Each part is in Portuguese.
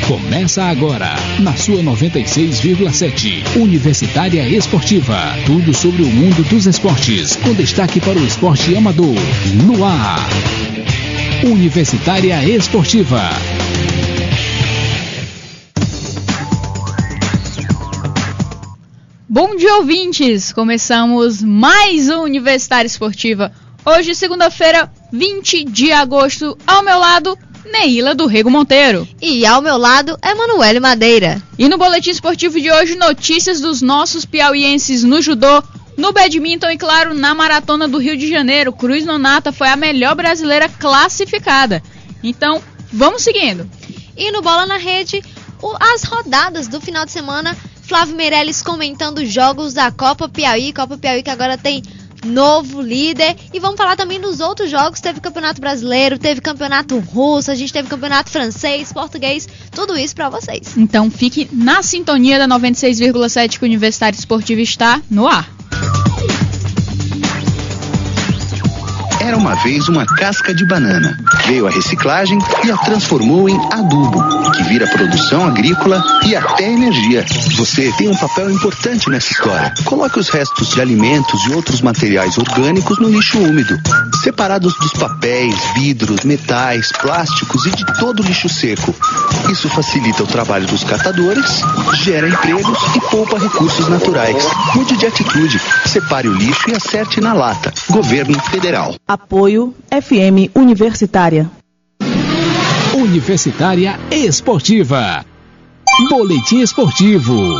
Começa agora, na sua 96,7, Universitária Esportiva. Tudo sobre o mundo dos esportes, com destaque para o esporte amador. No ar, Universitária Esportiva. Bom dia, ouvintes! Começamos mais um Universitária Esportiva. Hoje, segunda-feira, 20 de agosto, ao meu lado, Neila do Rego Monteiro. E ao meu lado, Emanuele Madeira. E no boletim esportivo de hoje, notícias dos nossos piauienses no judô, no badminton e, claro, na maratona do Rio de Janeiro. Cruz Nonata foi a melhor brasileira classificada. Então, vamos seguindo. E no Bola na Rede, as rodadas do final de semana, Flávio Meirelles comentando jogos da Copa Piauí que agora tem novo líder, e vamos falar também dos outros jogos. Teve campeonato brasileiro, teve campeonato russo, a gente teve campeonato francês, português, tudo isso pra vocês. Então fique na sintonia da 96,7 que o Universitário Esportivo está no ar. Era uma vez uma casca de banana. Veio a reciclagem e a transformou em adubo, que vira produção agrícola e até energia. Você tem um papel importante nessa história. Coloque os restos de alimentos e outros materiais orgânicos no lixo úmido, separados dos papéis, vidros, metais, plásticos e de todo o lixo seco. Isso facilita o trabalho dos catadores, gera empregos e poupa recursos naturais. Mude de atitude, separe o lixo e acerte na lata. Governo Federal. Apoio FM Universitária. Universitária Esportiva. Boletim esportivo.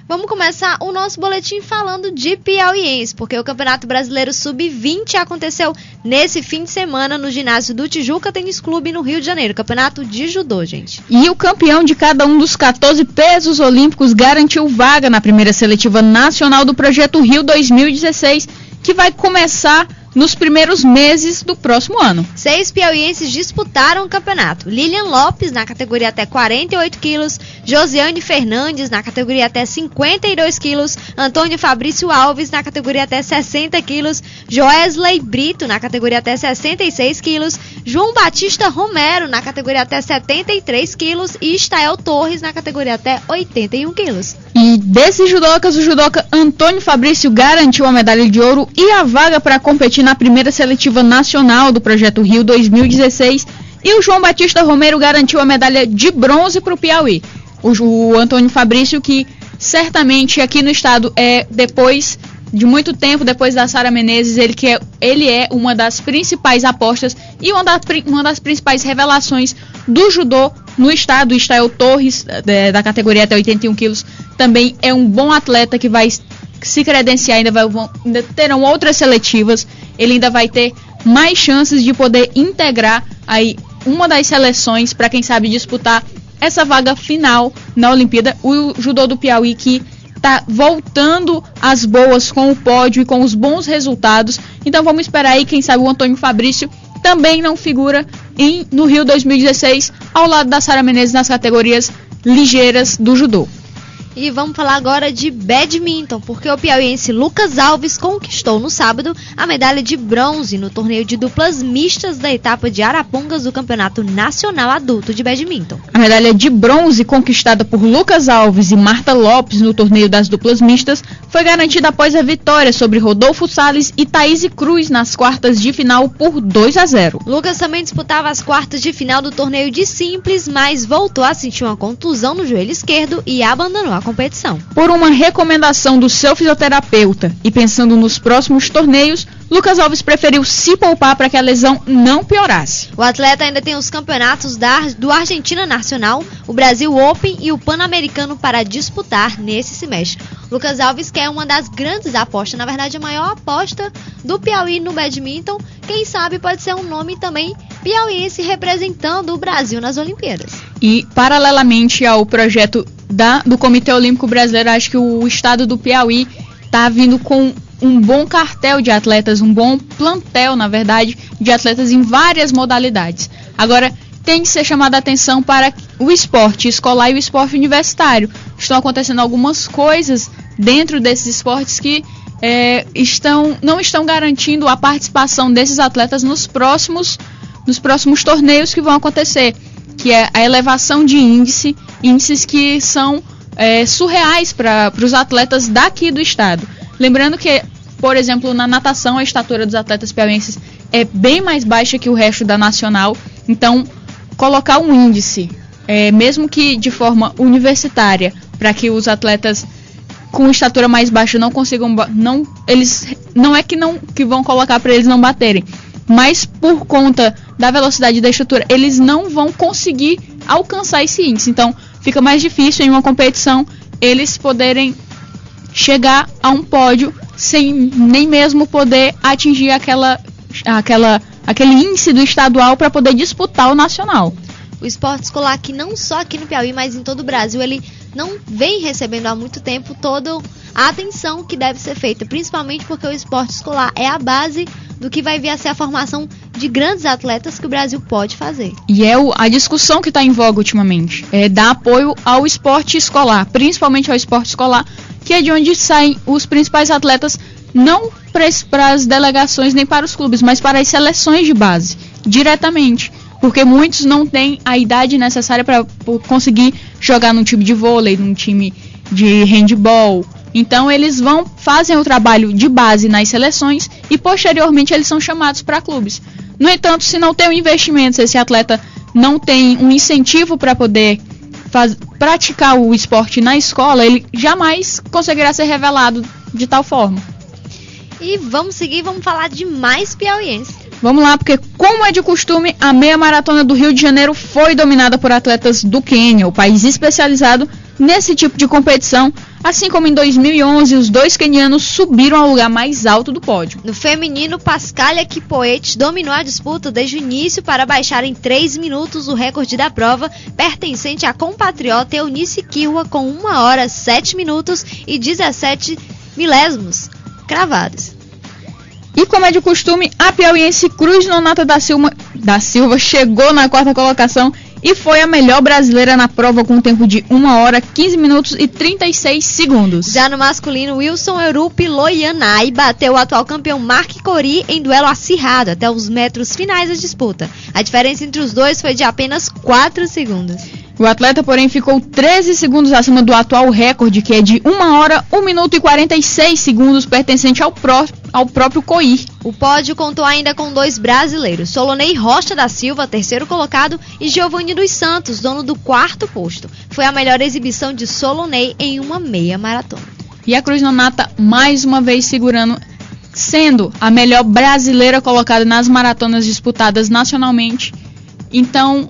Vamos começar o nosso boletim falando de piauiense, porque o Campeonato Brasileiro Sub-20 aconteceu nesse fim de semana no ginásio do Tijuca Tênis Clube, no Rio de Janeiro. Campeonato de judô, gente. E o campeão de cada um dos 14 pesos olímpicos garantiu vaga na primeira seletiva nacional do Projeto Rio 2016, que vai começar nos primeiros meses do próximo ano. 6 piauienses disputaram o campeonato. Lilian Lopes, na categoria até 48 quilos, Josiane Fernandes, na categoria até 52 quilos, Antônio Fabrício Alves, na categoria até 60 quilos, Joesley Brito, na categoria até 66 quilos, João Batista Romero, na categoria até 73 quilos e Estael Torres, na categoria até 81 quilos. E desses judocas, o judoca Antônio Fabrício garantiu a medalha de ouro e a vaga para competir na primeira seletiva nacional do Projeto Rio 2016, e o João Batista Romero garantiu a medalha de bronze para o Piauí. O Antônio Fabrício, que certamente aqui no estado depois de muito tempo, depois da Sara Menezes, ele é uma das principais apostas e uma das principais revelações do judô no estado. O Estael Torres, da categoria até 81 quilos, também é um bom atleta que vai se credenciar, ainda terão outras seletivas, ele ainda vai ter mais chances de poder integrar aí uma das seleções para, quem sabe, disputar essa vaga final na Olimpíada. O judô do Piauí, que está voltando às boas com o pódio e com os bons resultados. Então vamos esperar aí, quem sabe o Antônio Fabrício também não figura no Rio 2016 ao lado da Sara Menezes nas categorias ligeiras do judô. E vamos falar agora de badminton, porque o piauiense Lucas Alves conquistou no sábado a medalha de bronze no torneio de duplas mistas da etapa de Arapongas do Campeonato Nacional Adulto de Badminton. A medalha de bronze conquistada por Lucas Alves e Marta Lopes no torneio das duplas mistas foi garantida após a vitória sobre Rodolfo Salles e Thaís Cruz nas quartas de final por 2-0. Lucas também disputava as quartas de final do torneio de simples, mas voltou a sentir uma contusão no joelho esquerdo e abandonou a competição. Por uma recomendação do seu fisioterapeuta e pensando nos próximos torneios, Lucas Alves preferiu se poupar para que a lesão não piorasse. O atleta ainda tem os campeonatos do Argentina Nacional, o Brasil Open e o Pan-Americano para disputar nesse semestre. Lucas Alves, que é uma das grandes apostas, na verdade a maior aposta do Piauí no badminton, quem sabe pode ser um nome também piauiense representando o Brasil nas Olimpíadas. E paralelamente ao projeto do Comitê Olímpico Brasileiro, acho que o estado do Piauí está vindo com um bom cartel de atletas, um bom plantel, na verdade, de atletas em várias modalidades. Agora, tem que ser chamada a atenção para o esporte escolar e o esporte universitário. Estão acontecendo algumas coisas dentro desses esportes que não estão garantindo a participação desses atletas nos próximos nos próximos torneios que vão acontecer, que é a elevação de índices que são surreais para os atletas daqui do estado. Lembrando que, por exemplo, na natação a estatura dos atletas piauienses é bem mais baixa que o resto da nacional, então colocar um índice, mesmo que de forma universitária, para que os atletas com estatura mais baixa não consigam, que vão colocar para eles não baterem, mas por conta da velocidade da estrutura, eles não vão conseguir alcançar esse índice. Então, fica mais difícil em uma competição eles poderem chegar a um pódio sem nem mesmo poder atingir aquele índice do estadual para poder disputar o nacional. O esporte escolar aqui, não só aqui no Piauí, mas em todo o Brasil, ele não vem recebendo há muito tempo toda a atenção que deve ser feita, principalmente porque o esporte escolar é a base do que vai vir a ser a formação de grandes atletas que o Brasil pode fazer. E a discussão que está em voga ultimamente é dar apoio ao esporte escolar, principalmente ao esporte escolar, que é de onde saem os principais atletas, não para as delegações nem para os clubes, mas para as seleções de base, diretamente. Porque muitos não têm a idade necessária para conseguir jogar num time de vôlei, num time de handball. Então eles fazem o trabalho de base nas seleções e posteriormente eles são chamados para clubes. No entanto, se não tem um investimento, se esse atleta não tem um incentivo para poder praticar o esporte na escola, ele jamais conseguirá ser revelado de tal forma. E vamos seguir, vamos falar de mais piauiense. Vamos lá, porque como é de costume, a meia maratona do Rio de Janeiro foi dominada por atletas do Quênia, o país especializado nesse tipo de competição, assim como em 2011 os dois quenianos subiram ao lugar mais alto do pódio. No feminino, Pascalia Kipoet dominou a disputa desde o início para baixar em 3 minutos o recorde da prova, pertencente à compatriota Eunice Kiwa com 1 hora, 7 minutos e 17 milésimos cravados. E como é de costume, a piauiense Cruz Nonata da Silva chegou na 4ª colocação e foi a melhor brasileira na prova com um tempo de 1 hora, 15 minutos e 36 segundos. Já no masculino, Wilson Eurupe Loianai bateu o atual campeão Mark Cori em duelo acirrado até os metros finais da disputa. A diferença entre os dois foi de apenas 4 segundos. O atleta, porém, ficou 13 segundos acima do atual recorde, que é de 1 hora, 1 minuto e 46 segundos, pertencente ao próprio Coir. O pódio contou ainda com 2 brasileiros, Solonei Rocha da Silva, 3º colocado, e Giovanni dos Santos, dono do 4º posto. Foi a melhor exibição de Solonei em uma meia maratona. E a Cruz Nonata, mais uma vez sendo a melhor brasileira colocada nas maratonas disputadas nacionalmente. Então,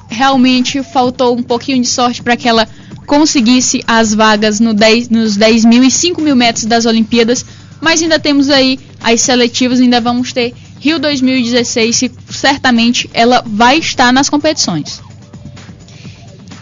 realmente faltou um pouquinho de sorte para que ela conseguisse as vagas nos 10 mil e 5 mil metros das Olimpíadas, mas ainda temos aí as seletivas, ainda vamos ter Rio 2016 e certamente ela vai estar nas competições.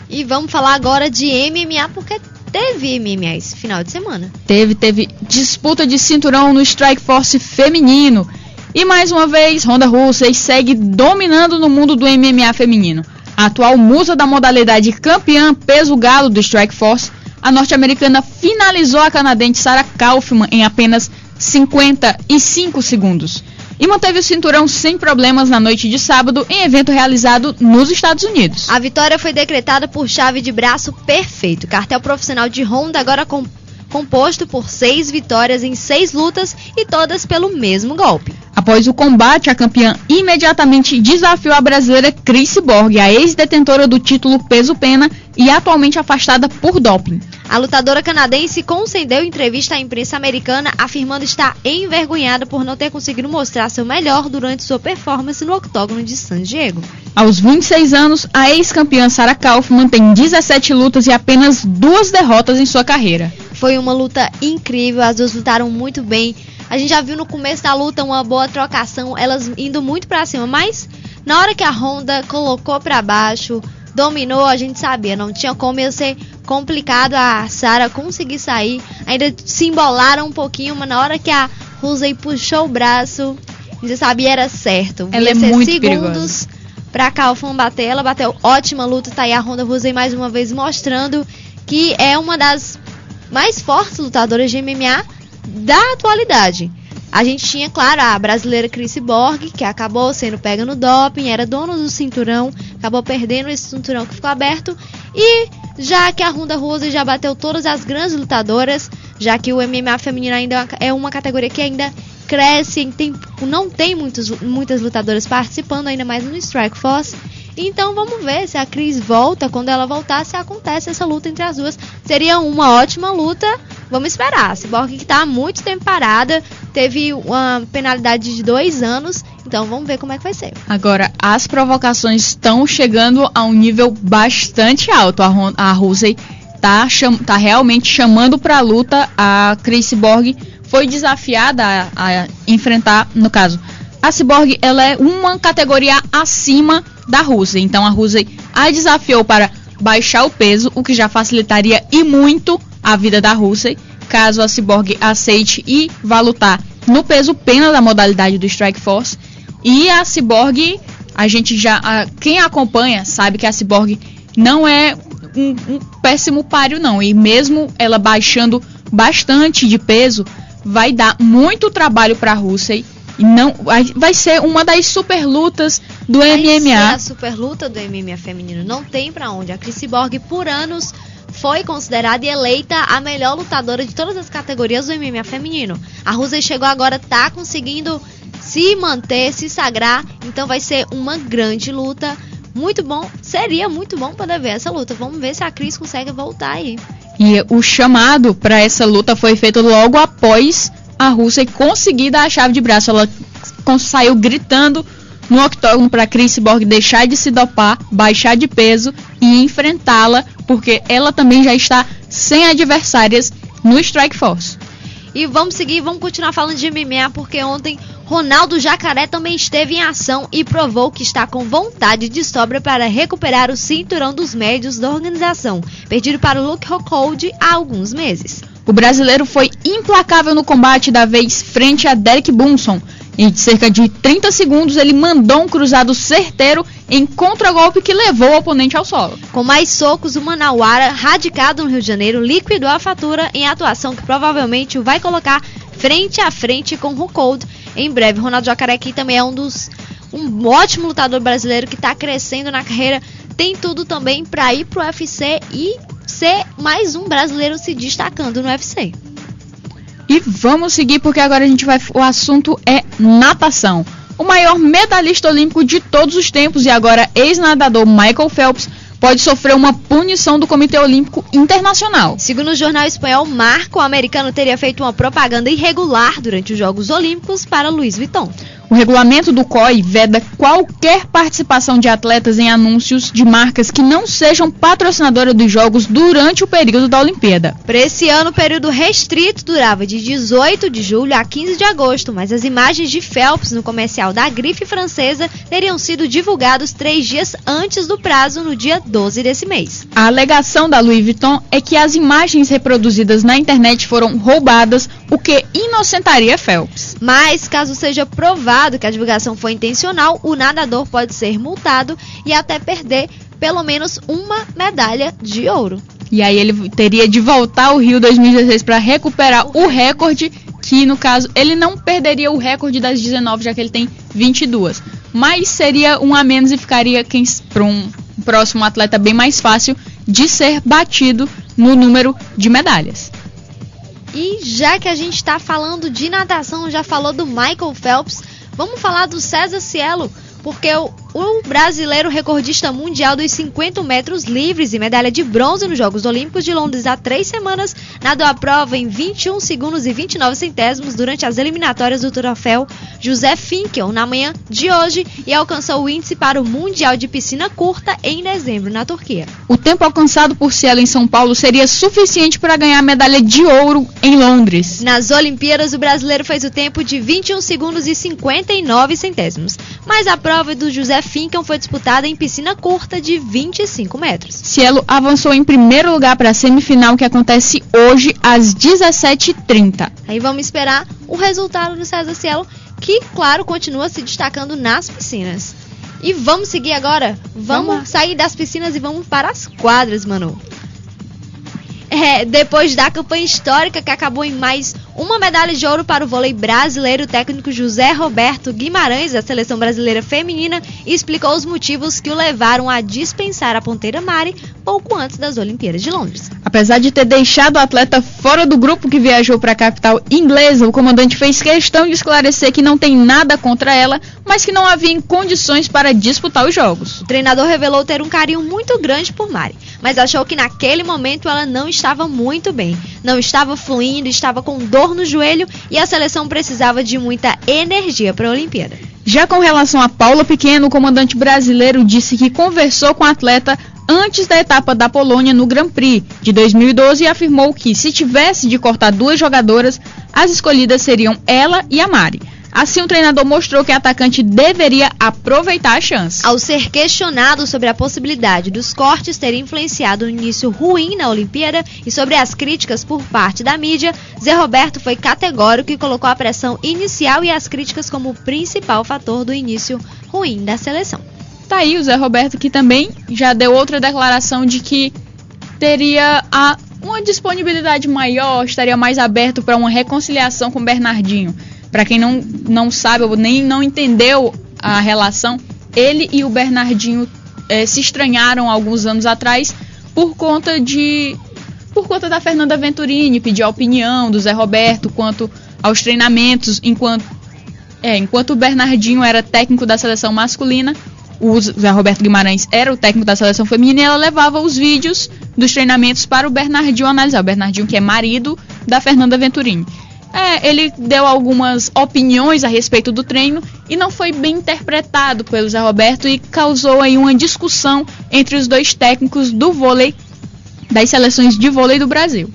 E vamos falar agora de MMA, porque teve MMA esse final de semana. Teve disputa de cinturão no Strike Force feminino e mais uma vez Ronda Rousey segue dominando no mundo do MMA feminino. A atual musa da modalidade campeã peso galo do Strike Force, a norte-americana finalizou a canadense Sarah Kaufman em apenas 55 segundos e manteve o cinturão sem problemas na noite de sábado em evento realizado nos Estados Unidos. A vitória foi decretada por chave de braço perfeito. Cartel profissional de Ronda agora composto por 6 vitórias em 6 lutas e todas pelo mesmo golpe. Após o combate, a campeã imediatamente desafiou a brasileira Cris Borg, a ex-detentora do título peso-pena e atualmente afastada por doping. A lutadora canadense concedeu entrevista à imprensa americana, afirmando estar envergonhada por não ter conseguido mostrar seu melhor durante sua performance no octógono de San Diego. Aos 26 anos, a ex-campeã Sarah Kaufman tem 17 lutas e apenas 2 derrotas em sua carreira. Foi uma luta incrível, as duas lutaram muito bem. A gente já viu no começo da luta uma boa trocação, elas indo muito pra cima, mas na hora que a Ronda colocou pra baixo, dominou, a gente sabia, não tinha como, ia ser complicado a Sarah conseguir sair. Ainda se embolaram um pouquinho, mas na hora que a Rousey puxou o braço, a gente sabia, era certo. Ela é muito perigosa. Pra Kaufman bater, ela bateu ótima luta, tá aí a Ronda Rousey mais uma vez mostrando que é uma das mais fortes lutadoras de MMA da atualidade. A gente tinha, claro, a brasileira Cris Borg, que acabou sendo pega no doping, era dona do cinturão, acabou perdendo esse cinturão que ficou aberto. E já que a Ronda Rousey já bateu todas as grandes lutadoras, já que o MMA feminino ainda é uma categoria que ainda cresce, não tem muitas lutadoras participando, ainda mais no Strikeforce. Então vamos ver se a Cris volta. Quando ela voltar, se acontece essa luta entre as duas. Seria uma ótima luta. Vamos esperar. A Cyborg, que está há muito tempo parada, teve uma penalidade de 2 anos. Então vamos ver como é que vai ser. Agora, as provocações estão chegando a um nível bastante alto. A Rousey tá realmente chamando para a luta. A Cris Borg foi desafiada a enfrentar, no caso, a Cyborg, ela é uma categoria acima da Rousey. Então a Rousey a desafiou para baixar o peso, o que já facilitaria e muito a vida da Rousey, caso a Cyborg aceite e vá lutar no peso pena da modalidade do Strikeforce. E a Cyborg, quem acompanha sabe que a Cyborg não é um péssimo páreo não, e mesmo ela baixando bastante de peso, vai dar muito trabalho para a Rousey. Não, vai ser uma das super lutas do MMA. É a super luta do MMA feminino. Não tem pra onde. A Cris Borg, por anos, foi considerada e eleita a melhor lutadora de todas as categorias do MMA feminino. A Rousey chegou agora, tá conseguindo se manter, se sagrar. Então vai ser uma grande luta. Muito bom. Seria muito bom poder ver essa luta. Vamos ver se a Cris consegue voltar aí. E o chamado para essa luta foi feito logo após a Rousey conseguir dar a chave de braço. Ela saiu gritando no octógono para Cris Borg deixar de se dopar, baixar de peso e enfrentá-la, porque ela também já está sem adversárias no Strikeforce. E vamos seguir, vamos continuar falando de MMA, porque ontem Ronaldo Jacaré também esteve em ação e provou que está com vontade de sobra para recuperar o cinturão dos médios da organização, perdido para o Luke Rockhold há alguns meses. O brasileiro foi implacável no combate da vez frente a Derek Brunson. Em cerca de 30 segundos, ele mandou um cruzado certeiro em contragolpe que levou o oponente ao solo. Com mais socos, o manauara, radicado no Rio de Janeiro, liquidou a fatura em atuação que provavelmente o vai colocar frente a frente com Rockhold em breve. Ronaldo Jacaré, que também é um ótimo lutador brasileiro que está crescendo na carreira, tem tudo também para ir pro UFC e ser mais um brasileiro se destacando no UFC. E vamos seguir, porque agora o assunto é natação. O maior medalhista olímpico de todos os tempos e agora ex-nadador Michael Phelps pode sofrer uma punição do Comitê Olímpico Internacional. Segundo o jornal espanhol Marca, o americano teria feito uma propaganda irregular durante os Jogos Olímpicos para Louis Vuitton. O regulamento do COI veda qualquer participação de atletas em anúncios de marcas que não sejam patrocinadoras dos Jogos durante o período da Olimpíada. Para esse ano, o período restrito durava de 18 de julho a 15 de agosto, mas as imagens de Phelps no comercial da grife francesa teriam sido divulgadas 3 dias antes do prazo, no dia 12 desse mês. A alegação da Louis Vuitton é que as imagens reproduzidas na internet foram roubadas, o que inocentaria Phelps. Mas, caso seja provado que a divulgação foi intencional, o nadador pode ser multado e até perder pelo menos uma medalha de ouro. E aí ele teria de voltar ao Rio 2016 para recuperar o recorde, que no caso ele não perderia o recorde das 19, já que ele tem 22. Mas seria um a menos e ficaria para um próximo atleta bem mais fácil de ser batido no número de medalhas. E já que a gente está falando de natação, já falou do Michael Phelps, vamos falar do César Cielo, porque o brasileiro recordista mundial dos 50 metros livres e medalha de bronze nos Jogos Olímpicos de Londres há 3 semanas, nadou a prova em 21 segundos e 29 centésimos durante as eliminatórias do troféu José Finkel na manhã de hoje e alcançou o índice para o Mundial de Piscina Curta em dezembro na Turquia. O tempo alcançado por Cielo em São Paulo seria suficiente para ganhar a medalha de ouro em Londres. Nas Olimpíadas, o brasileiro fez o tempo de 21 segundos e 59 centésimos, mas a prova do José Finkel foi disputada em piscina curta de 25 metros. Cielo avançou em primeiro lugar para a semifinal, que acontece hoje às 17h30. Aí vamos esperar o resultado do César Cielo, que, claro, continua se destacando nas piscinas. E vamos seguir agora? Vamos sair das piscinas e vamos para as quadras, Manu. Depois da campanha histórica que acabou em mais uma medalha de ouro para o vôlei brasileiro. O técnico José Roberto Guimarães, da Seleção Brasileira Feminina, explicou os motivos que o levaram a dispensar a ponteira Mari pouco antes das Olimpíadas de Londres. Apesar de ter deixado o atleta fora do grupo que viajou para a capital inglesa, o comandante fez questão de esclarecer que não tem nada contra ela, mas que não havia condições para disputar os jogos. O treinador revelou ter um carinho muito grande por Mari, mas achou que naquele momento ela não estava muito bem, não estava fluindo, estava com dor no joelho e a seleção precisava de muita energia para a Olimpíada. Já com relação a Paula Pequeno, o comandante brasileiro disse que conversou com a atleta antes da etapa da Polônia no Grand Prix de 2012 e afirmou que, se tivesse de cortar 2 jogadoras, as escolhidas seriam ela e a Mari. Assim, o treinador mostrou que a atacante deveria aproveitar a chance. Ao ser questionado sobre a possibilidade dos cortes terem influenciado um início ruim na Olimpíada e sobre as críticas por parte da mídia, Zé Roberto foi categórico e colocou a pressão inicial e as críticas como o principal fator do início ruim da seleção. Tá aí o Zé Roberto, que também já deu outra declaração de que teria uma disponibilidade maior, estaria mais aberto para uma reconciliação com o Bernardinho. Para quem não sabe ou nem não entendeu a relação, ele e o Bernardinho se estranharam alguns anos atrás por conta da Fernanda Venturini pedir a opinião do Zé Roberto quanto aos treinamentos, enquanto o Bernardinho era técnico da seleção masculina, o Zé Roberto Guimarães era o técnico da seleção feminina, e ela levava os vídeos dos treinamentos para o Bernardinho analisar. O Bernardinho, que é marido da Fernanda Venturini. Ele deu algumas opiniões a respeito do treino e não foi bem interpretado pelo Zé Roberto e causou aí uma discussão entre os dois técnicos do vôlei, das seleções de vôlei do Brasil.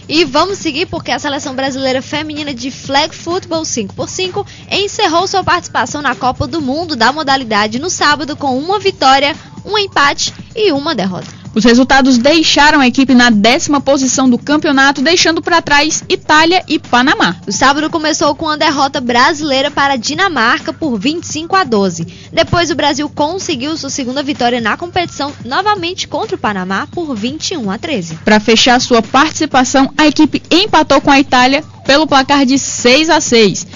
E vamos seguir porque a Seleção Brasileira Feminina de Flag Football 5x5 encerrou sua participação na Copa do Mundo da modalidade no sábado com uma vitória, um empate e uma derrota. Os resultados deixaram a equipe na 10ª posição do campeonato, deixando para trás Itália e Panamá. O sábado começou com a derrota brasileira para a Dinamarca por 25-12. Depois o Brasil conseguiu sua segunda vitória na competição, novamente contra o Panamá por 21-13. Para fechar sua participação, a equipe empatou com a Itália pelo placar de 6-6.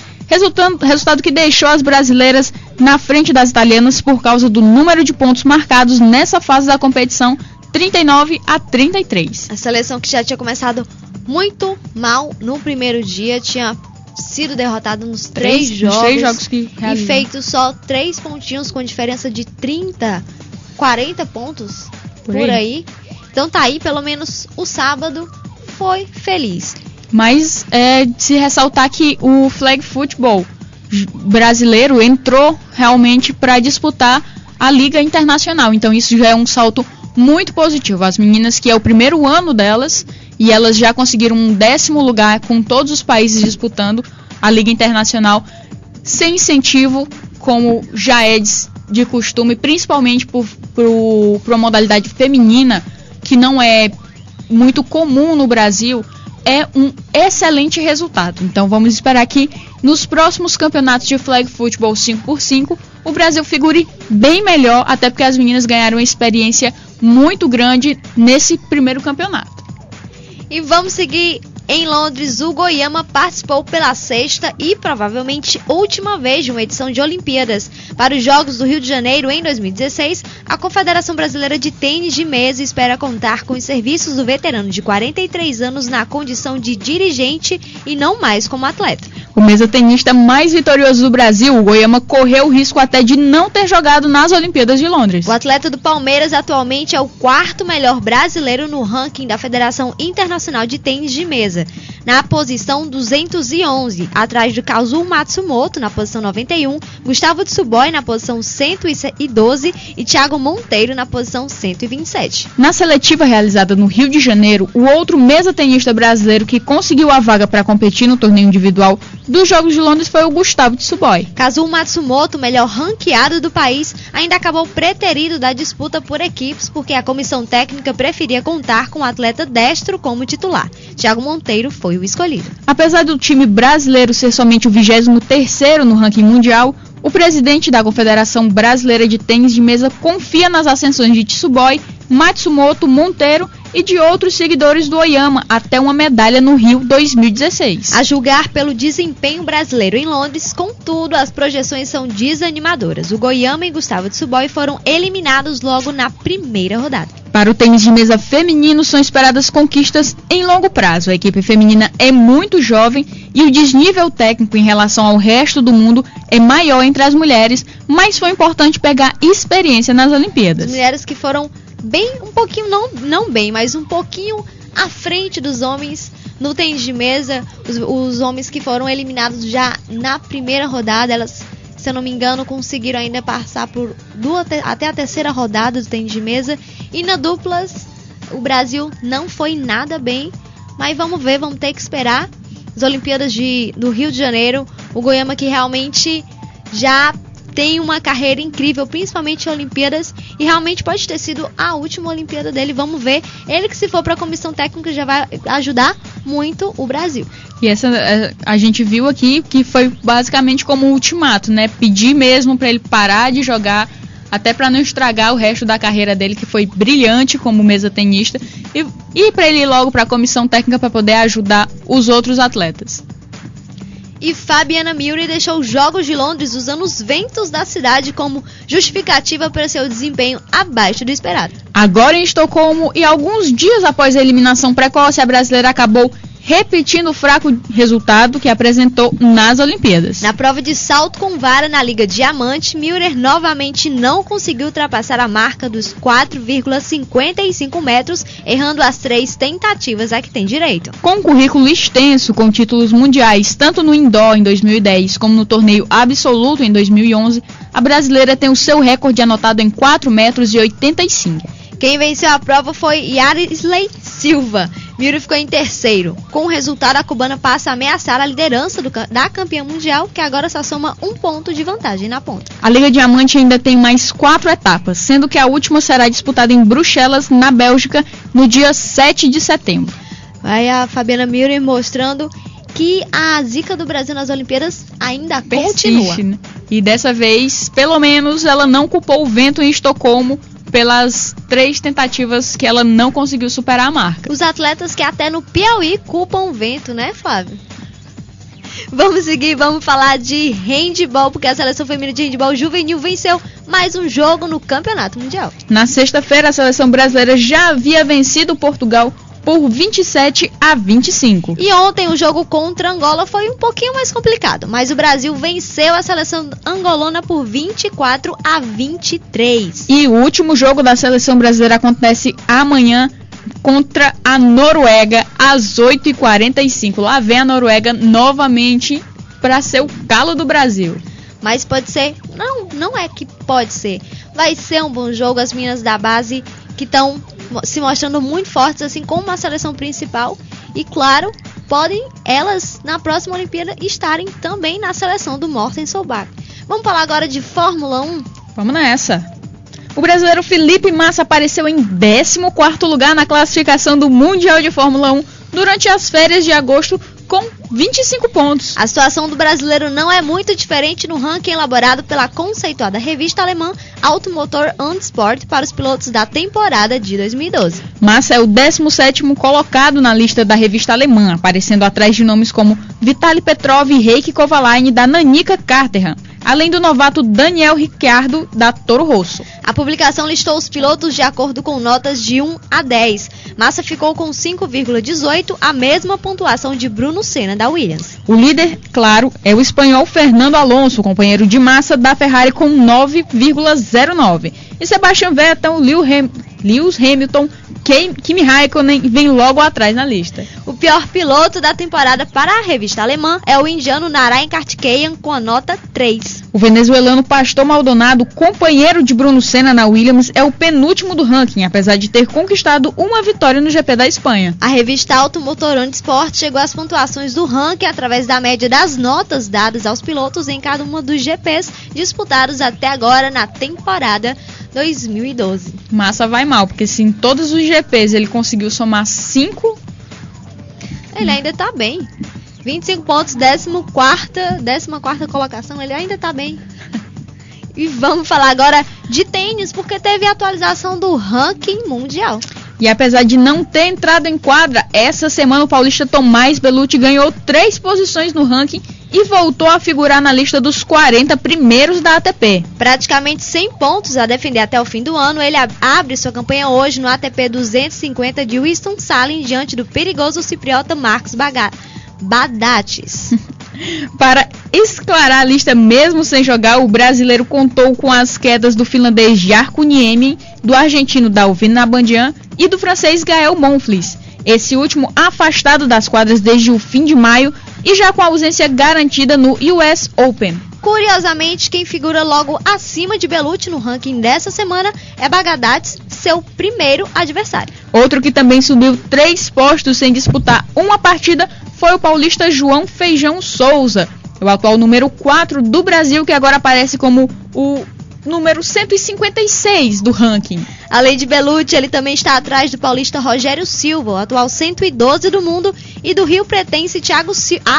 Resultado que deixou as brasileiras na frente das italianas por causa do número de pontos marcados nessa fase da competição, 39-33. A seleção, que já tinha começado muito mal no primeiro dia, tinha sido derrotada nos três jogos que e feito só 3 pontinhos com diferença de 40 pontos por aí. Então tá aí, pelo menos o sábado foi feliz. Mas se ressaltar que o flag football brasileiro entrou realmente para disputar a Liga Internacional. Então isso já é um salto muito positivo. As meninas, que é o primeiro ano delas, e elas já conseguiram um 10º lugar com todos os países disputando a Liga Internacional sem incentivo, como já é de costume, principalmente para uma modalidade feminina que não é muito comum no Brasil. É um excelente resultado. Então vamos esperar que nos próximos campeonatos de flag football 5x5 o Brasil figure bem melhor, até porque as meninas ganharam uma experiência muito grande nesse primeiro campeonato. E vamos seguir em Londres. O Goiama participou pela 6ª e provavelmente última vez de uma edição de Olimpíadas. Para os Jogos do Rio de Janeiro em 2016, a Confederação Brasileira de Tênis de Mesa espera contar com os serviços do veterano de 43 anos na condição de dirigente e não mais como atleta. O mesa-tenista mais vitorioso do Brasil, o Goiama, correu o risco até de não ter jogado nas Olimpíadas de Londres. O atleta do Palmeiras atualmente é o 4º melhor brasileiro no ranking da Federação Internacional de Tênis de Mesa, na posição 211, atrás do Kazuo Matsumoto na posição 91, Gustavo Tsuboi na posição 112 e Thiago Monteiro na posição 127. Na seletiva realizada no Rio de Janeiro, o outro mesa-tenista brasileiro que conseguiu a vaga para competir no torneio individual dos Jogos de Londres foi o Gustavo Tsuboi. Kazuo Matsumoto, melhor ranqueado do país, ainda acabou preterido da disputa por equipes porque a comissão técnica preferia contar com o atleta destro como titular. Thiago Monteiro foi o escolhido. Apesar do time brasileiro ser somente o 23º no ranking mundial, o presidente da Confederação Brasileira de Tênis de Mesa confia nas ascensões de Tsuboi, Matsumoto, Monteiro e de outros seguidores do Oyama até uma medalha no Rio 2016. A julgar pelo desempenho brasileiro em Londres, contudo, as projeções são desanimadoras. O Goiama e Gustavo Tsuboi foram eliminados logo na primeira rodada. Para o tênis de mesa feminino, são esperadas conquistas em longo prazo. A equipe feminina é muito jovem e o desnível técnico em relação ao resto do mundo é maior entre as mulheres, mas foi importante pegar experiência nas Olimpíadas. As mulheres que foram um pouquinho à frente dos homens no tênis de mesa, os homens que foram eliminados já na primeira rodada, elas, se eu não me engano, conseguiram ainda passar por até a terceira rodada do tênis de mesa. E na duplas, o Brasil não foi nada bem, mas vamos ver, vamos ter que esperar. As Olimpíadas do Rio de Janeiro, o Goiama que realmente já tem uma carreira incrível, principalmente em Olimpíadas, e realmente pode ter sido a última Olimpíada dele, vamos ver. Ele que se for para a comissão técnica já vai ajudar muito o Brasil. E essa a gente viu aqui que foi basicamente como um ultimato, né? Pedir mesmo para ele parar de jogar, até para não estragar o resto da carreira dele, que foi brilhante como mesa tenista, e para ele ir logo para a comissão técnica para poder ajudar os outros atletas. E Fabiana Murray deixou os Jogos de Londres usando os ventos da cidade como justificativa para seu desempenho abaixo do esperado. Agora em Estocolmo, e alguns dias após a eliminação precoce, a brasileira acabou repetindo o fraco resultado que apresentou nas Olimpíadas. Na prova de salto com vara na Liga Diamante, Murray novamente não conseguiu ultrapassar a marca dos 4,55 metros, errando as 3 tentativas a que tem direito. Com um currículo extenso, com títulos mundiais tanto no indoor em 2010 como no torneio absoluto em 2011, a brasileira tem o seu recorde anotado em 4,85 metros. Quem venceu a prova foi Yarisley Silva. Murray ficou em terceiro. Com o resultado, a cubana passa a ameaçar a liderança da campeã mundial, que agora só soma 1 ponto de vantagem na ponta. A Liga Diamante ainda tem mais 4 etapas, sendo que a última será disputada em Bruxelas, na Bélgica, no dia 7 de setembro. Vai a Fabiana Murray mostrando que a zica do Brasil nas Olimpíadas ainda continua. Né? E dessa vez, pelo menos, ela não culpou o vento em Estocolmo pelas 3 tentativas que ela não conseguiu superar a marca. Os atletas que até no Piauí culpam o vento, né, Flávio? Vamos seguir, vamos falar de handebol, porque a seleção feminina de handebol juvenil venceu mais um jogo no Campeonato Mundial. Na sexta-feira, a seleção brasileira já havia vencido Portugal por 27-25. E ontem o jogo contra Angola foi um pouquinho mais complicado, mas o Brasil venceu a seleção angolana por 24-23. E o último jogo da seleção brasileira acontece amanhã contra a Noruega às 8h45. Lá vem a Noruega novamente para ser o calo do Brasil. Mas pode ser, não é que pode ser, vai ser um bom jogo. As meninas da base que estão se mostrando muito fortes, assim como a seleção principal. E claro, podem elas na próxima Olimpíada estarem também na seleção do Morten Solberg. Vamos falar agora de Fórmula 1? Vamos nessa. O brasileiro Felipe Massa apareceu em 14º lugar na classificação do Mundial de Fórmula 1 durante as férias de agosto, com 25 pontos. A situação do brasileiro não é muito diferente no ranking elaborado pela conceituada revista alemã Automotor und Sport para os pilotos da temporada de 2012. Massa é o 17º colocado na lista da revista alemã, aparecendo atrás de nomes como Vitaly Petrov e Heikki Kovalainen da Nanica Caterham, além do novato Daniel Ricciardo da Toro Rosso. A publicação listou os pilotos de acordo com notas de 1 a 10. Massa ficou com 5,18, a mesma pontuação de Bruno Senna da Williams. O líder, claro, é o espanhol Fernando Alonso, companheiro de Massa da Ferrari, com 9,09. E Sebastian Vettel, Lewis Hamilton, Kimi Raikkonen vem logo atrás na lista. O pior piloto da temporada para a revista alemã é o indiano Narayan Karthikeyan, com a nota 3. O venezuelano Pastor Maldonado, companheiro de Bruno Senna na Williams, é o penúltimo do ranking, apesar de ter conquistado uma vitória no GP da Espanha. A revista Automotor und Sport chegou às pontuações do ranking através da média das notas dadas aos pilotos em cada uma dos GPs disputados até agora na temporada 2012. Massa vai mal, porque se em todos os GPs ele conseguiu somar 5... Ele ainda tá bem. 25 pontos, 14ª colocação, ele ainda tá bem. E vamos falar agora de tênis, porque teve a atualização do ranking mundial. E apesar de não ter entrado em quadra, essa semana o paulista Tomás Bellucci ganhou 3 posições no ranking e voltou a figurar na lista dos 40 primeiros da ATP. Praticamente 100 pontos a defender até o fim do ano, ele abre sua campanha hoje no ATP 250 de Winston-Salem, diante do perigoso cipriota Marcos Badatis. Para esclarar a lista mesmo sem jogar, o brasileiro contou com as quedas do finlandês Jarkko Niemi, do argentino Dalvin Nabandyan e do francês Gael Monfils. Esse último afastado das quadras desde o fim de maio e já com a ausência garantida no US Open. Curiosamente, quem figura logo acima de Bellucci no ranking dessa semana é Badatis, seu primeiro adversário. Outro que também subiu 3 postos sem disputar uma partida foi o paulista João Feijão Souza, o atual número 4 do Brasil, que agora aparece como o número 156 do ranking. Além de Bellucci, ele também está atrás do paulista Rogério Silva, o atual 112 do mundo, e do Rio Pretense Thiago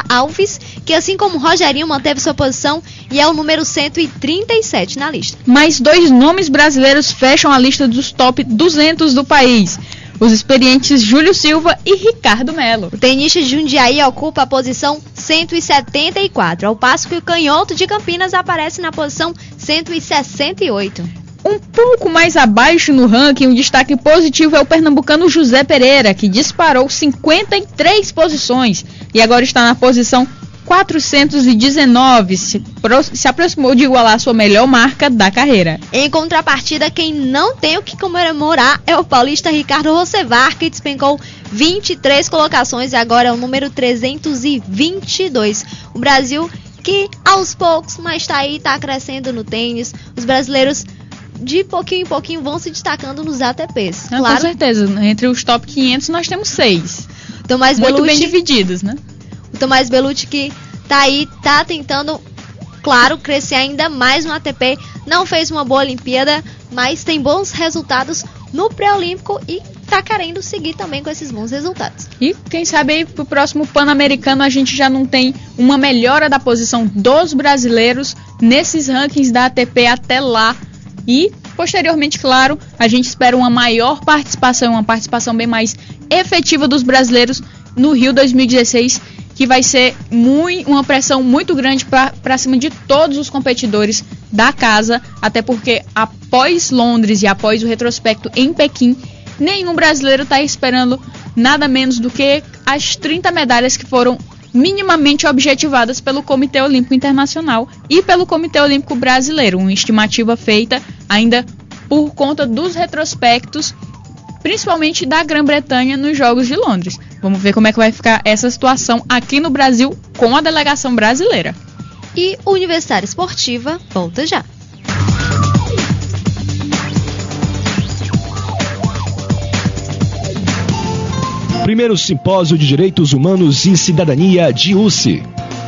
Alves, que assim como Rogerinho manteve sua posição e é o número 137 na lista. Mais 2 nomes brasileiros fecham a lista dos top 200 do país: os experientes Júlio Silva e Ricardo Melo. O tenista de Jundiaí ocupa a posição 174, ao passo que o canhoto de Campinas aparece na posição 168. Um pouco mais abaixo no ranking, um destaque positivo é o pernambucano José Pereira, que disparou 53 posições e agora está na posição 419, se aproximou de igualar sua melhor marca da carreira. Em contrapartida, quem não tem o que comemorar é o paulista Ricardo Rosevar, que despencou 23 colocações e agora é o número 322. O Brasil, que aos poucos, mas está crescendo no tênis. Os brasileiros, de pouquinho em pouquinho, vão se destacando nos ATPs. Claro. Com certeza, entre os top 500 nós temos 6. Tomás muito Bellucci, bem divididos, né? O Tomás Bellucci, que tá tentando, claro, crescer ainda mais no ATP. Não fez uma boa Olimpíada, mas tem bons resultados no pré-olímpico e tá querendo seguir também com esses bons resultados. E quem sabe aí pro próximo Pan-Americano a gente já não tem uma melhora da posição dos brasileiros nesses rankings da ATP até lá. E, posteriormente, claro, a gente espera uma maior participação, uma participação bem mais efetiva dos brasileiros no Rio 2016, que vai ser uma pressão muito grande para cima de todos os competidores da casa, até porque após Londres e após o retrospecto em Pequim, nenhum brasileiro está esperando nada menos do que as 30 medalhas que foram minimamente objetivadas pelo Comitê Olímpico Internacional e pelo Comitê Olímpico Brasileiro, uma estimativa feita ainda por conta dos retrospectos, principalmente da Grã-Bretanha nos Jogos de Londres. Vamos ver como é que vai ficar essa situação aqui no Brasil com a delegação brasileira. E Universitária Esportiva volta já. Primeiro Simpósio de Direitos Humanos e Cidadania de USE.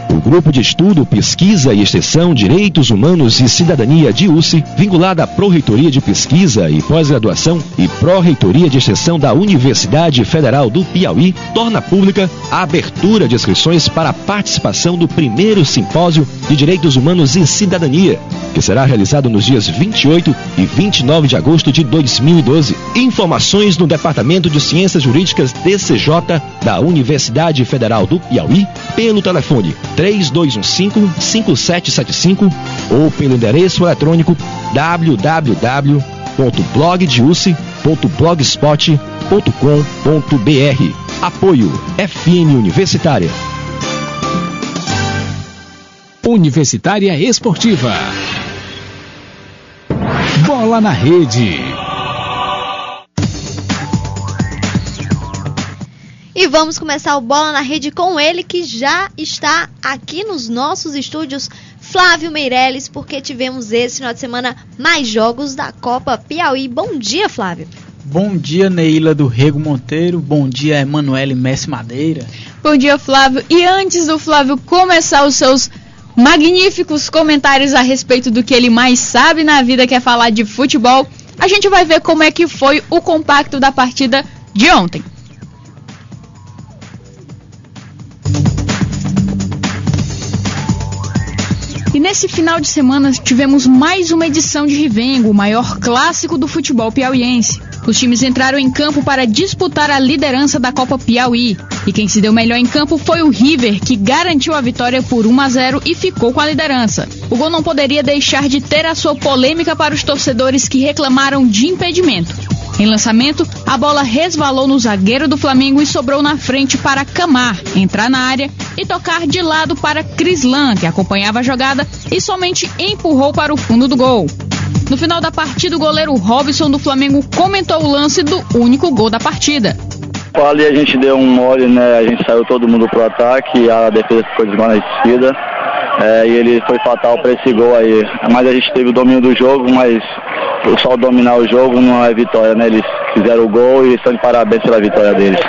O Grupo de Estudo, Pesquisa e Extensão Direitos Humanos e Cidadania de USE, vinculada à Pró-Reitoria de Pesquisa e Pós-Graduação e Pró-Reitoria de Extensão da Universidade Federal do Piauí, torna pública a abertura de inscrições para a participação do primeiro Simpósio de Direitos Humanos e Cidadania, que será realizado nos dias 28 e 29 de agosto de 2012. Informações no Departamento de Ciências Jurídicas DCJ da Universidade Federal do Piauí pelo telefone 3215-5775 ou pelo endereço eletrônico www.blogdeuce.blogspot.com.br. Apoio FM Universitária. Universitária Esportiva. Bola na Rede. E vamos começar o Bola na Rede com ele, que já está aqui nos nossos estúdios, Flávio Meirelles, porque tivemos esse final de semana mais jogos da Copa Piauí. Bom dia, Flávio. Bom dia, Neila do Rego Monteiro. Bom dia, Emanuele Messi Madeira. Bom dia, Flávio. E antes do Flávio começar os seus magníficos comentários a respeito do que ele mais sabe na vida, que é falar de futebol, a gente vai ver como é que foi o compacto da partida de ontem. E nesse final de semana tivemos mais uma edição de Rivengo, o maior clássico do futebol piauiense. Os times entraram em campo para disputar a liderança da Copa Piauí. E quem se deu melhor em campo foi o River, que garantiu a vitória por 1-0 e ficou com a liderança. O gol não poderia deixar de ter a sua polêmica para os torcedores que reclamaram de impedimento. Em lançamento, a bola resvalou no zagueiro do Flamengo e sobrou na frente para Camar entrar na área e tocar de lado para Crislan, que acompanhava a jogada e somente empurrou para o fundo do gol. No final da partida, o goleiro Robson do Flamengo comentou o lance do único gol da partida. Ali a gente deu um mole, né? A gente saiu todo mundo pro ataque, a defesa ficou desguarnecida. E ele foi fatal para esse gol aí. Mas a gente teve o domínio do jogo, mas só dominar o jogo não é vitória, né? Eles fizeram o gol e estão de parabéns pela vitória deles.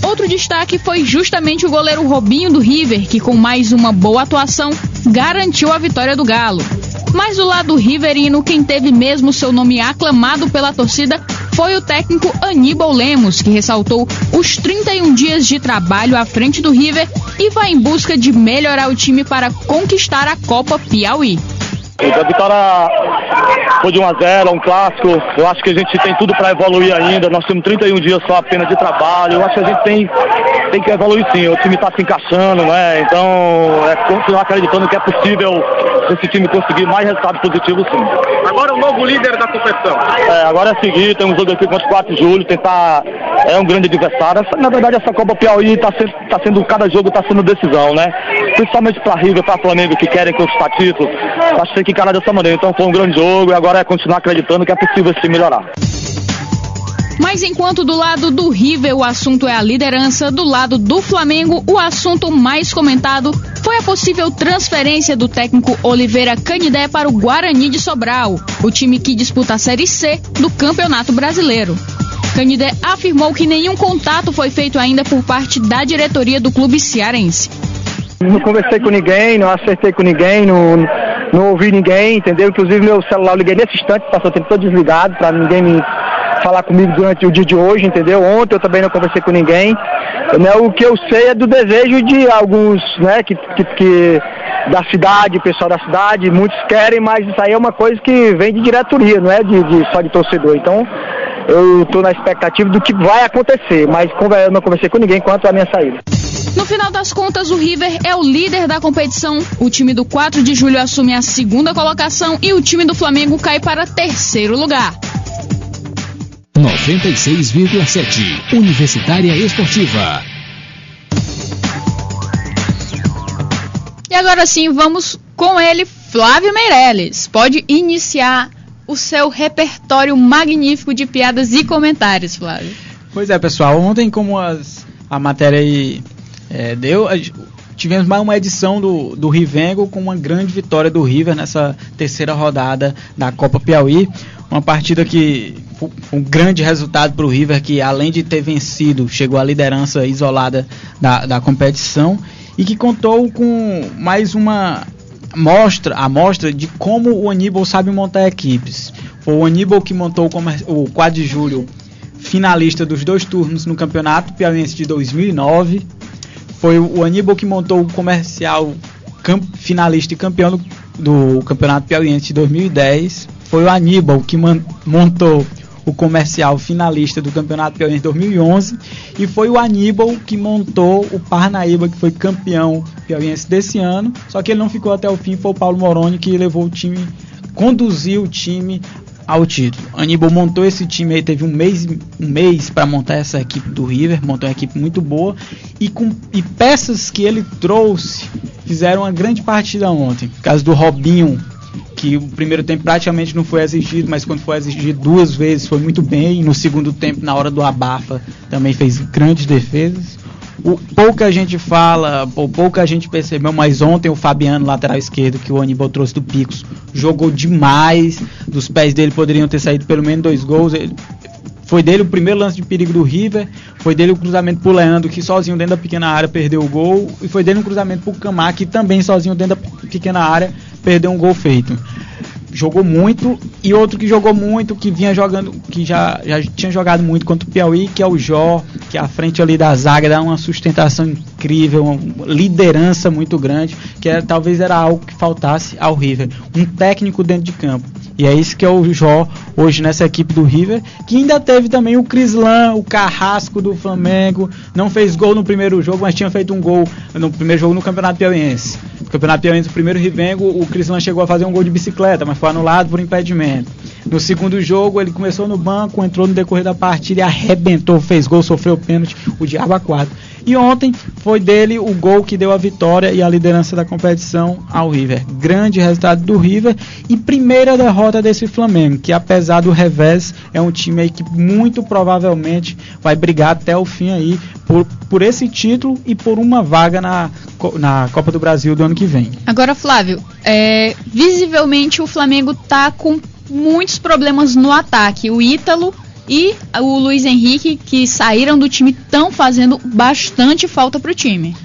Outro destaque foi justamente o goleiro Robinho do River, que com mais uma boa atuação garantiu a vitória do Galo. Mas do lado riverino, quem teve mesmo seu nome aclamado pela torcida foi o técnico Aníbal Lemos, que ressaltou os 31 dias de trabalho à frente do River e vai em busca de melhorar o time para conquistar a Copa Piauí. A vitória foi de 1-0, um clássico. Eu acho que a gente tem tudo para evoluir ainda. Nós temos 31 dias só apenas de trabalho. Eu acho que a gente tem que evoluir sim. O time está se encaixando, né? Então é continuar acreditando que é possível esse time conseguir mais resultados positivos sim. Agora o novo líder da competição. Agora é seguir, temos um jogo aqui contra o 4 de julho, tentar. É um grande adversário. Na verdade, essa Copa Piauí está sendo, cada jogo está sendo decisão, né? Principalmente para River, para Flamengo, que querem conquistar títulos. Acho que tem que encarar dessa maneira. Então foi um grande jogo e agora é continuar acreditando que é possível se melhorar. Mas enquanto do lado do River o assunto é a liderança, do lado do Flamengo o assunto mais comentado foi a possível transferência do técnico Oliveira Canidé para o Guarani de Sobral, o time que disputa a Série C do Campeonato Brasileiro. Canidé afirmou que nenhum contato foi feito ainda por parte da diretoria do clube cearense. Não conversei com ninguém, não acertei com ninguém, não ouvi ninguém, entendeu? Inclusive meu celular eu liguei nesse instante, passou o tempo todo desligado para ninguém me falar comigo durante o dia de hoje, entendeu? Ontem eu também não conversei com ninguém. O que eu sei é do desejo de alguns, né, que da cidade, pessoal da cidade, muitos querem, mas isso aí é uma coisa que vem de diretoria, não é só de torcedor. Então eu estou na expectativa do que vai acontecer, mas eu não conversei com ninguém quanto à minha saída. No final das contas, o River é o líder da competição, o time do 4 de julho assume a segunda colocação e o time do Flamengo cai para terceiro lugar. 96,7 Universitária Esportiva. E agora sim, vamos com ele, Flávio Meirelles. Pode iniciar o seu repertório magnífico de piadas e comentários, Flávio. Pois é, pessoal, ontem como a matéria aí deu, tivemos mais uma edição do Rivengo com uma grande vitória do River nessa terceira rodada da Copa Piauí. Uma partida que foi um grande resultado para o River, que além de ter vencido, chegou à liderança isolada da competição e que contou com mais uma amostra de como o Aníbal sabe montar equipes. Foi o Aníbal que montou o 4 de julho finalista dos 2 turnos no Campeonato Piauiense de 2009. Foi o Aníbal que montou o Comercial finalista e campeão do Campeonato Piauiense de 2010. Foi o Aníbal que montou o Comercial finalista do Campeonato Piauiense de 2011. E foi o Aníbal que montou o Parnaíba, que foi campeão piauiense desse ano. Só que ele não ficou até o fim, foi o Paulo Moroni que levou o time, conduziu o time ao título. Aníbal montou esse time aí, teve um mês para montar essa equipe do River, montou uma equipe muito boa e peças que ele trouxe fizeram uma grande partida ontem. No caso do Robinho, que o primeiro tempo praticamente não foi exigido, mas quando foi exigido 2 vezes foi muito bem. No segundo tempo, na hora do abafa, também fez grandes defesas. Pouca gente fala, ou pouca gente percebeu, mas ontem o Fabiano, lateral esquerdo, que o Aníbal trouxe do Picos, jogou demais. Dos pés dele poderiam ter saído pelo menos 2 gols. Foi dele o primeiro lance de perigo do River, foi dele o cruzamento pro Leandro, que sozinho dentro da pequena área perdeu o gol, e foi dele um cruzamento pro Camar, que também sozinho dentro da pequena área perdeu um gol feito. Jogou muito. E outro que jogou muito, que vinha jogando, que já tinha jogado muito contra o Piauí, que é o Jó, que a frente ali da zaga dá uma sustentação incrível, uma liderança muito grande, que talvez era algo que faltasse ao River, um técnico dentro de campo. E é isso que é o Jó hoje nessa equipe do River, que ainda teve também o Crislan, o carrasco do Flamengo, não fez gol no primeiro jogo, mas tinha feito um gol no primeiro jogo no Campeonato Piauiense. No Campeonato Piauiense, o primeiro Rivengo, o Crislan chegou a fazer um gol de bicicleta, mas foi anulado por impedimento. No segundo jogo, ele começou no banco, entrou no decorrer da partida e arrebentou, fez gol, sofreu pênalti, o diabo a quatro. E ontem foi dele o gol que deu a vitória e a liderança da competição ao River. Grande resultado do River e primeira derrota desse Flamengo, que apesar do revés, é um time aí que muito provavelmente vai brigar até o fim aí por esse título e por uma vaga na Copa do Brasil do ano que vem. Agora, Flávio, visivelmente o Flamengo tá com muitos problemas no ataque. O Ítalo e o Luiz Henrique, que saíram do time, estão fazendo bastante falta pro time.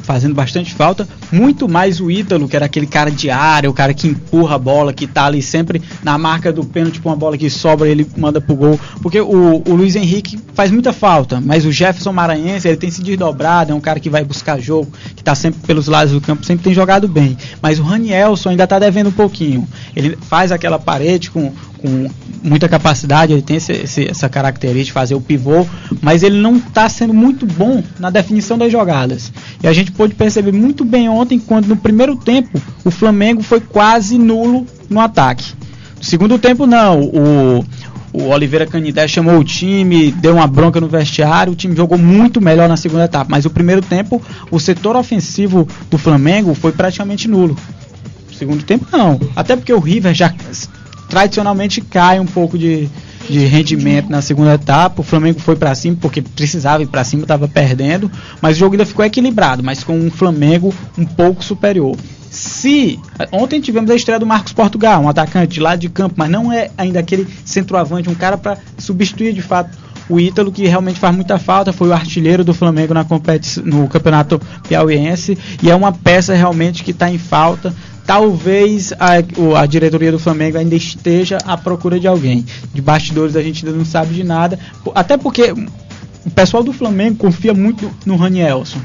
Fazendo bastante falta, muito mais o Ítalo, que era aquele cara de área, o cara que empurra a bola, que tá ali sempre na marca do pênalti, tipo uma bola que sobra, ele manda pro gol, porque o Luiz Henrique faz muita falta, mas o Jefferson Maranhense, ele tem se desdobrado, é um cara que vai buscar jogo, que tá sempre pelos lados do campo, sempre tem jogado bem, mas o Ranielson ainda tá devendo um pouquinho, ele faz aquela parede com muita capacidade, ele tem essa característica de fazer o pivô, mas ele não está sendo muito bom na definição das jogadas. E a gente pôde perceber muito bem ontem, quando no primeiro tempo o Flamengo foi quase nulo no ataque. No segundo tempo não, o Oliveira Canindé chamou o time, deu uma bronca no vestiário, o time jogou muito melhor na segunda etapa, mas o primeiro tempo o setor ofensivo do Flamengo foi praticamente nulo. No segundo tempo não, até porque o River já tradicionalmente cai um pouco de rendimento na segunda etapa. O Flamengo foi para cima porque precisava ir para cima, estava perdendo, mas o jogo ainda ficou equilibrado, mas com um Flamengo um pouco superior. Ontem tivemos a estreia do Marcos Portugal, um atacante de lado de campo, mas não é ainda aquele centroavante, um cara para substituir de fato o Ítalo, que realmente faz muita falta, foi o artilheiro do Flamengo no Campeonato Piauiense, e é uma peça realmente que está em falta. Talvez a diretoria do Flamengo ainda esteja à procura de alguém. De bastidores a gente ainda não sabe de nada, até porque o pessoal do Flamengo confia muito no Ranielson.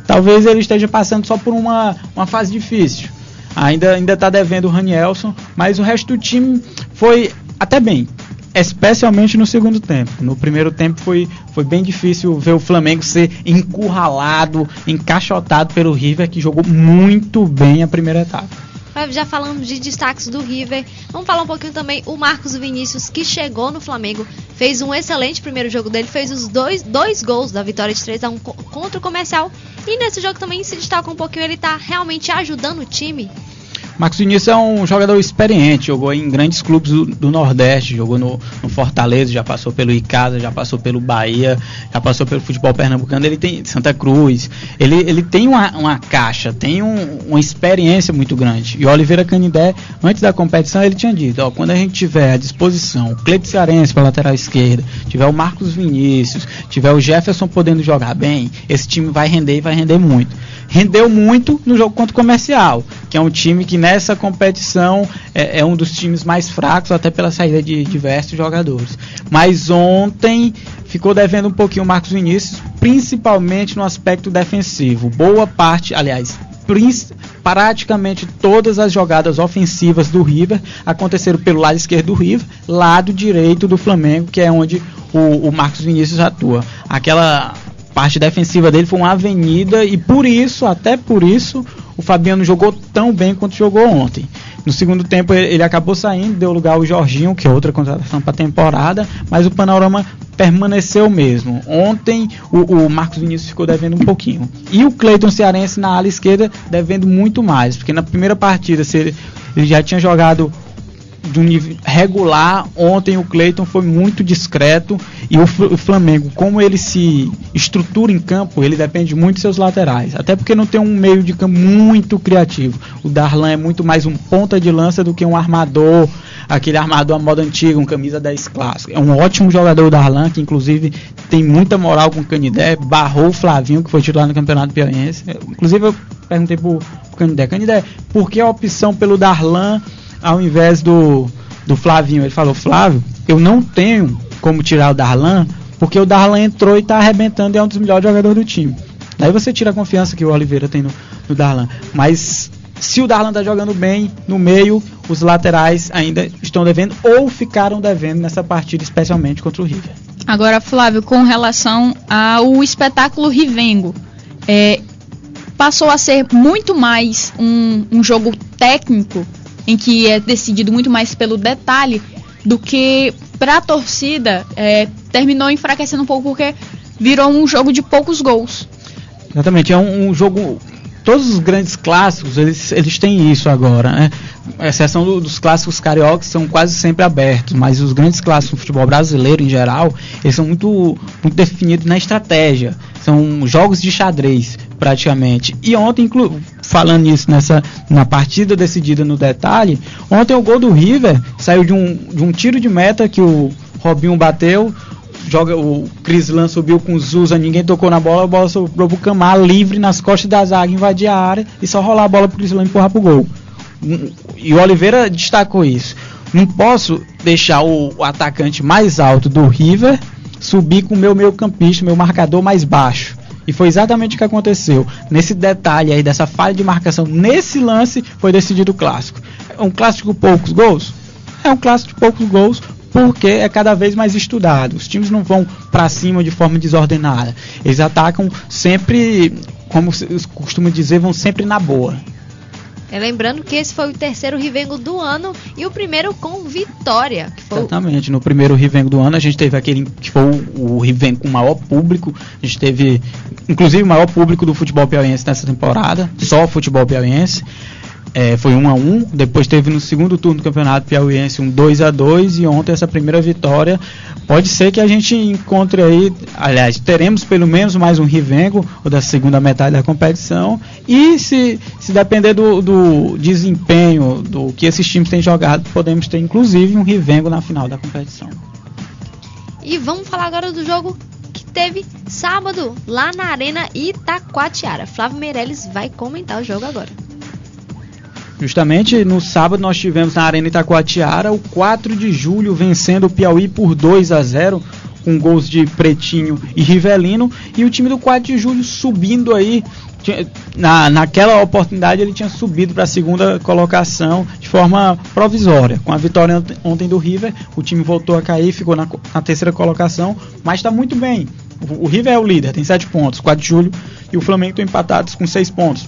Talvez ele esteja passando só por uma fase difícil. Ainda está devendo o Ranielson, mas o resto do time foi até bem, especialmente no segundo tempo. No primeiro tempo foi bem difícil ver o Flamengo ser encurralado, encaixotado pelo River, que jogou muito bem a primeira etapa. Já falamos de destaques do River, vamos falar um pouquinho também o Marcos Vinícius, que chegou no Flamengo, fez um excelente primeiro jogo dele, fez os dois gols da vitória de 3-1 contra o Comercial, e nesse jogo também se destaca um pouquinho, ele tá realmente ajudando o time. Marcos Vinícius é um jogador experiente, jogou em grandes clubes do Nordeste, jogou no Fortaleza, já passou pelo Icasa, já passou pelo Bahia, já passou pelo futebol pernambucano, ele tem Santa Cruz, ele tem uma caixa, tem uma experiência muito grande. E o Oliveira Canindé, antes da competição, ele tinha dito, quando a gente tiver à disposição o Cleiton Cearense para lateral esquerda, tiver o Marcos Vinícius, tiver o Jefferson podendo jogar bem, esse time vai render e vai render muito. Rendeu muito no jogo contra o Comercial, que é um time que nessa competição é um dos times mais fracos, até pela saída de diversos jogadores. Mas ontem ficou devendo um pouquinho o Marcos Vinícius, principalmente no aspecto defensivo. Boa parte, aliás, praticamente todas as jogadas ofensivas do River aconteceram pelo lado esquerdo do River, lado direito do Flamengo, que é onde o Marcos Vinícius atua. Aquela parte defensiva dele foi uma avenida e até por isso, o Fabiano jogou tão bem quanto jogou ontem. No segundo tempo ele acabou saindo, deu lugar ao Jorginho, que é outra contratação para a temporada, mas o panorama permaneceu mesmo. Ontem o Marcos Vinícius ficou devendo um pouquinho. E o Cleiton Cearense na ala esquerda devendo muito mais, porque na primeira partida ele já tinha jogado de um nível regular. Ontem o Cleiton foi muito discreto e o Flamengo, como ele se estrutura em campo, ele depende muito de seus laterais, até porque não tem um meio de campo muito criativo. O Darlan é muito mais um ponta de lança do que um armador, aquele armador à moda antiga, um camisa 10 clássico. É um ótimo jogador o Darlan, que inclusive tem muita moral com o Canindé, barrou o Flavinho, que foi titular no Campeonato Piauiense. Inclusive eu perguntei pro Canindé, por que a opção pelo Darlan ao invés do Flavinho? Ele falou, Flávio, eu não tenho como tirar o Darlan, porque o Darlan entrou e está arrebentando e é um dos melhores jogadores do time. Daí você tira a confiança que o Oliveira tem no Darlan. Mas se o Darlan está jogando bem no meio, os laterais ainda estão devendo ou ficaram devendo nessa partida, especialmente contra o River. Agora, Flávio, com relação ao espetáculo Rivengo, passou a ser muito mais um jogo técnico, em que é decidido muito mais pelo detalhe, do que para a torcida terminou enfraquecendo um pouco, porque virou um jogo de poucos gols. Exatamente, é um jogo... Todos os grandes clássicos, eles têm isso agora, né? A exceção dos clássicos cariocas, são quase sempre abertos, mas os grandes clássicos do futebol brasileiro, em geral, eles são muito, muito definidos na estratégia. São jogos de xadrez, praticamente. E ontem, falando nisso, na partida decidida no detalhe, ontem o gol do River saiu de um tiro de meta que o Robinho bateu, o Crislan subiu com o Zusa, ninguém tocou na bola, a bola sobrou pro Camar, livre nas costas da zaga, invadir a área e só rolar a bola pro Crislan empurrar pro gol. E o Oliveira destacou isso. Não posso deixar o atacante mais alto do River subir com o meu meio-campista, meu marcador mais baixo. E foi exatamente o que aconteceu. Nesse detalhe aí, dessa falha de marcação, nesse lance, foi decidido o clássico. É um clássico de poucos gols? É um clássico de poucos gols, porque é cada vez mais estudado. Os times não vão para cima de forma desordenada. Eles atacam sempre, como se costuma dizer, vão sempre na boa. Lembrando que esse foi o terceiro Rivengo do ano e o primeiro com vitória. Exatamente, no primeiro Rivengo do ano a gente teve aquele que foi o Rivengo com o maior público. A gente teve, inclusive, o maior público do futebol piauiense nessa temporada, só o futebol piauiense. Foi 1-1, depois teve no segundo turno do Campeonato Piauiense um 2-2 e ontem essa primeira vitória. Pode ser que a gente encontre aí, aliás, teremos pelo menos mais um Rivengo, ou da segunda metade da competição, e se depender do desempenho do que esses times têm jogado, podemos ter inclusive um Rivengo na final da competição. E vamos falar agora do jogo que teve sábado lá na Arena Itacoatiara. Flávio Meirelles vai comentar o jogo agora. Justamente no sábado nós tivemos na Arena Itacoatiara o 4 de julho vencendo o Piauí por 2-0 com gols de Pretinho e Rivelino, e o time do 4 de julho subindo aí, naquela oportunidade ele tinha subido para a segunda colocação de forma provisória. Com a vitória ontem do River, o time voltou a cair, ficou na terceira colocação, mas está muito bem. O River é o líder, tem 7 pontos, 4 de julho e o Flamengo estão empatados com 6 pontos.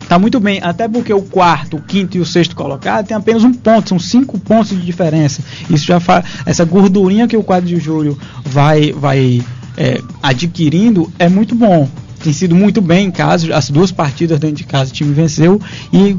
Tá muito bem, até porque o quarto, o quinto e o sexto colocado tem apenas 1 ponto, são 5 pontos de diferença. Isso já faz, essa gordurinha que o 4 de julho vai adquirindo é muito bom. Tem sido muito bem em casa, as 2 partidas dentro de casa o time venceu, e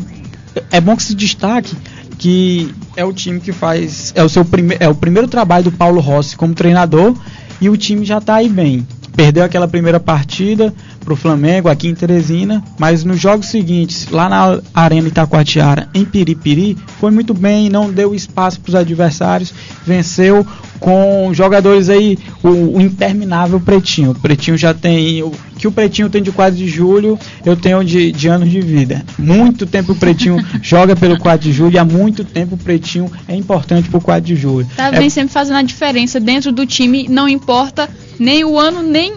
é bom que se destaque que é o time que faz, é o primeiro trabalho do Paulo Rossi como treinador, e o time já está aí bem. Perdeu aquela primeira partida para o Flamengo aqui em Teresina, mas nos jogos seguintes, lá na Arena Itacoatiara, em Piripiri, foi muito bem, não deu espaço para os adversários, venceu com jogadores aí, o interminável Pretinho. O Pretinho já tem, o que o Pretinho tem de 4 de julho, eu tenho de anos de vida. Muito tempo o Pretinho joga pelo 4 de julho, e há muito tempo o Pretinho é importante para o 4 de julho. Tá bem, sempre fazendo a diferença dentro do time, não importa nem o ano, nem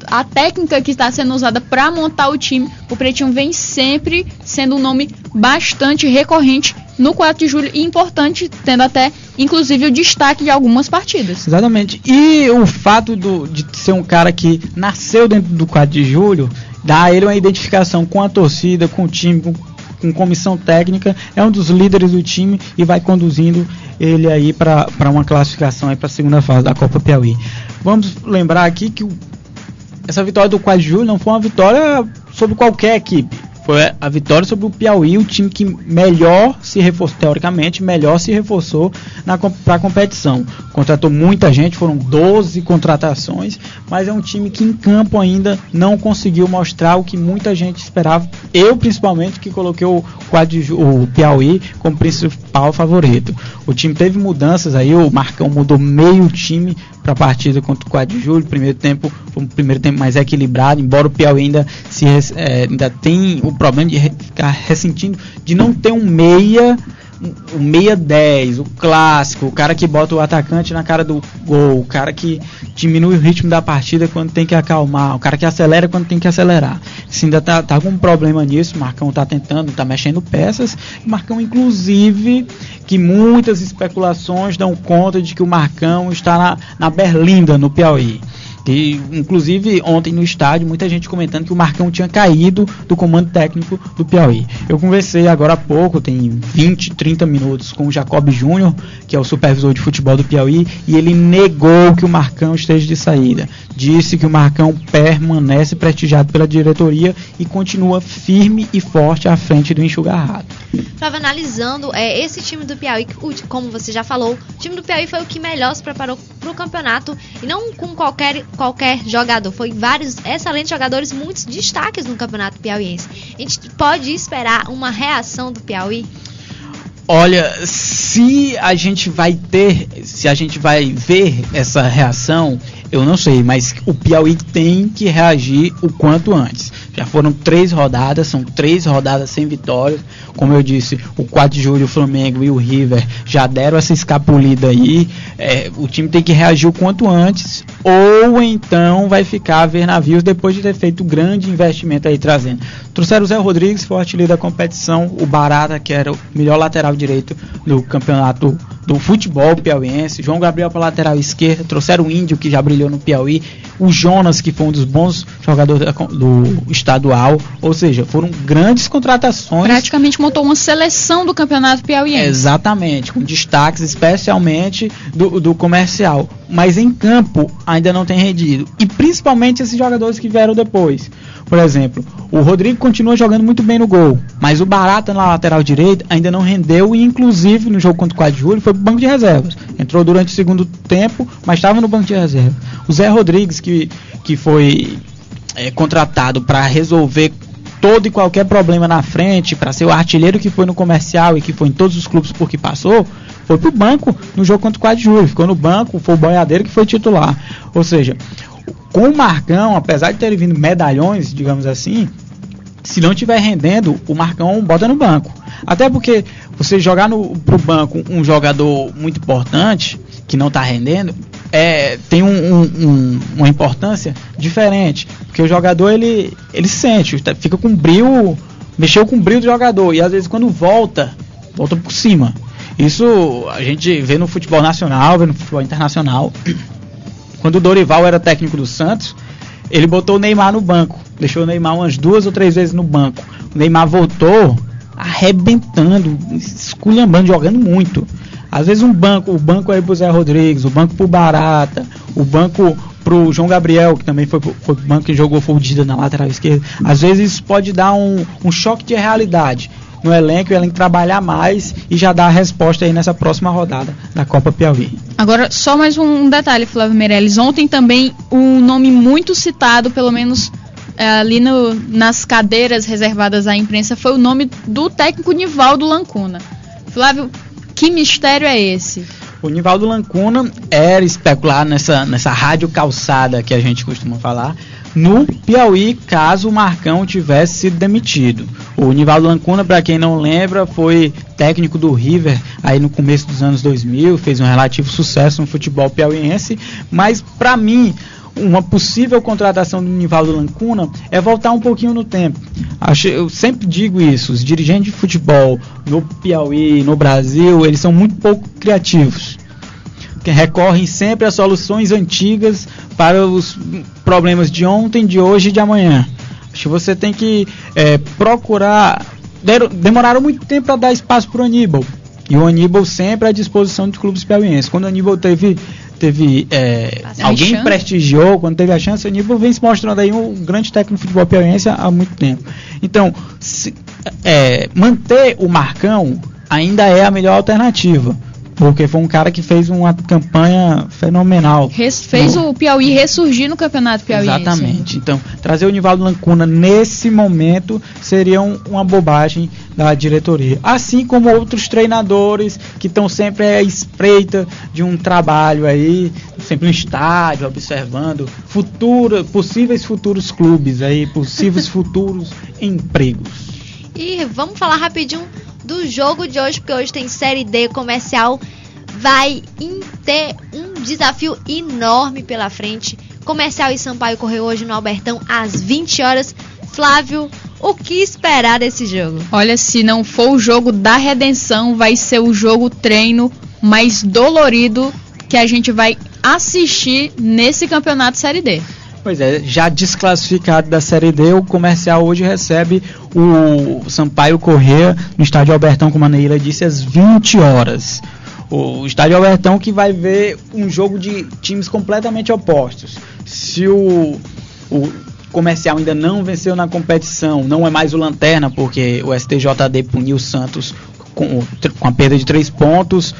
a técnica que está sendo usada para montar o time. O Pretinho vem sempre sendo um nome bastante recorrente no 4 de julho e importante, tendo até inclusive o destaque de algumas partidas. Exatamente. E o fato de ser um cara que nasceu dentro do 4 de julho dá a ele uma identificação com a torcida, com o time, com comissão técnica, é um dos líderes do time e vai conduzindo ele aí para uma classificação aí para a segunda fase da Copa Piauí. Vamos lembrar aqui que essa vitória do 4 de julho não foi uma vitória sobre qualquer equipe. Foi a vitória sobre o Piauí, o time que melhor se reforçou, teoricamente, melhor se reforçou para a competição. Contratou muita gente, foram 12 contratações, mas é um time que em campo ainda não conseguiu mostrar o que muita gente esperava. Eu, principalmente, que coloquei o Piauí como principal favorito. O time teve mudanças aí, o Marcão mudou meio time para a partida contra o 4 de julho. Primeiro tempo foi um primeiro tempo mais equilibrado, embora o Piauí ainda tem o problema de ficar ressentindo de não ter um meia o meia 10, o clássico, o cara que bota o atacante na cara do gol, o cara que diminui o ritmo da partida quando tem que acalmar, o cara que acelera quando tem que acelerar. Se ainda tá com um problema nisso, o Marcão tá tentando, tá mexendo peças. O Marcão, inclusive, que muitas especulações dão conta de que o Marcão está na Berlinda, no Piauí. E, inclusive, ontem no estádio, muita gente comentando que o Marcão tinha caído do comando técnico do Piauí. Eu conversei agora há pouco, tem 20, 30 minutos, com o Jacob Júnior, que é o supervisor de futebol do Piauí, e ele negou que o Marcão esteja de saída. Disse que o Marcão permanece prestigiado pela diretoria e continua firme e forte à frente do enxugarrado. Estava analisando esse time do Piauí, como você já falou, o time do Piauí foi o que melhor se preparou para o campeonato, e não com qualquer jogador, foi vários excelentes jogadores, muitos destaques no campeonato piauiense. A gente pode esperar uma reação do Piauí? Olha, se a gente vai ver essa reação, eu não sei, mas o Piauí tem que reagir o quanto antes. Já foram 3 rodadas, são 3 rodadas sem vitórias. Como eu disse, o 4 de julho, o Flamengo e o River já deram essa escapulida aí. O time tem que reagir o quanto antes, ou então vai ficar a ver navios depois de ter feito um grande investimento aí trazendo. Trouxeram o Zé Rodrigues, foi o artilheiro da competição, o Barata, que era o melhor lateral direito do campeonato do futebol piauiense, João Gabriel para lateral esquerda, trouxeram o Índio, que já brilhou no Piauí, o Jonas, que foi um dos bons jogadores do estadual, ou seja, foram grandes contratações. Praticamente montou uma seleção do campeonato piauiense. Exatamente, com destaques especialmente do comercial, mas em campo ainda não tem rendido, e principalmente esses jogadores que vieram depois. Por exemplo, o Rodrigo continua jogando muito bem no gol, mas o Barata na lateral direita ainda não rendeu, e inclusive no jogo contra o 4 de julho foi pro banco de reservas. Entrou durante o segundo tempo, mas estava no banco de reservas. O Zé Rodrigues, que foi contratado para resolver todo e qualquer problema na frente, para ser o artilheiro que foi no comercial e que foi em todos os clubes por que passou, foi pro banco no jogo contra o 4 de julho. Ficou no banco, foi o boiadeiro que foi titular. Ou seja, com o Marcão, apesar de terem vindo medalhões, digamos assim, se não estiver rendendo, o Marcão bota no banco. Até porque você jogar pro banco um jogador muito importante, que não está rendendo, tem uma importância diferente. Porque o jogador, ele sente, fica com brilho, mexeu com o brilho do jogador, e às vezes quando volta por cima. Isso a gente vê no futebol nacional, vê no futebol internacional. Quando o Dorival era técnico do Santos, ele botou o Neymar no banco. Deixou o Neymar umas 2 ou 3 vezes no banco. O Neymar voltou arrebentando, esculhambando, jogando muito. Às vezes o banco aí pro Zé Rodrigues, o banco pro Barata, o banco pro João Gabriel, que também foi o banco que jogou Foldida na lateral esquerda. Às vezes isso pode dar um choque de realidade no elenco, e o elenco trabalhar mais e já dar a resposta aí nessa próxima rodada da Copa Piauí. Agora, só mais um detalhe, Flávio Meirelles. Ontem também um nome muito citado, pelo menos ali nas cadeiras reservadas à imprensa, foi o nome do técnico Nivaldo Lancuna. Flávio, que mistério é esse? O Nivaldo Lancuna era especulado nessa rádio calçada que a gente costuma falar, no Piauí, caso o Marcão tivesse sido demitido. O Nivaldo Lancuna, para quem não lembra, foi técnico do River aí no começo dos anos 2000, fez um relativo sucesso no futebol piauiense, mas para mim, uma possível contratação do Nivaldo Lancuna é voltar um pouquinho no tempo. Eu sempre digo isso, os dirigentes de futebol no Piauí, no Brasil, eles são muito pouco criativos, que recorrem sempre a soluções antigas para os problemas de ontem, de hoje e de amanhã. Acho que você tem que procurar. Demoraram muito tempo para dar espaço para o Aníbal, e o Aníbal sempre à disposição dos clubes piauienses. Quando o Aníbal teve alguém prestigiou, quando teve a chance, o Aníbal vem se mostrando aí um grande técnico de futebol piauiense há muito tempo. Então, manter o Marcão ainda é a melhor alternativa, porque foi um cara que fez uma campanha fenomenal. Fez o Piauí ressurgir no campeonato piauiense. Exatamente. Então, trazer o Nivaldo Lancuna nesse momento seria uma bobagem da diretoria. Assim como outros treinadores que estão sempre à espreita de um trabalho aí, sempre no estádio, observando possíveis futuros clubes aí, possíveis futuros empregos. E vamos falar rapidinho do jogo de hoje, porque hoje tem Série D. Comercial vai ter um desafio enorme pela frente. Comercial e Sampaio Corrêa hoje no Albertão às 20 horas. Flávio, o que esperar desse jogo? Olha, se não for o jogo da redenção, vai ser o jogo treino mais dolorido que a gente vai assistir nesse campeonato Série D. Pois é, já desclassificado da Série D, o Comercial hoje recebe o Sampaio Corrêa no estádio Albertão, como a Neila disse, às 20 horas. O estádio Albertão que vai ver um jogo de times completamente opostos. Se o Comercial ainda não venceu na competição, não é mais o lanterna, porque o STJD puniu o Santos com a perda de 3 pontos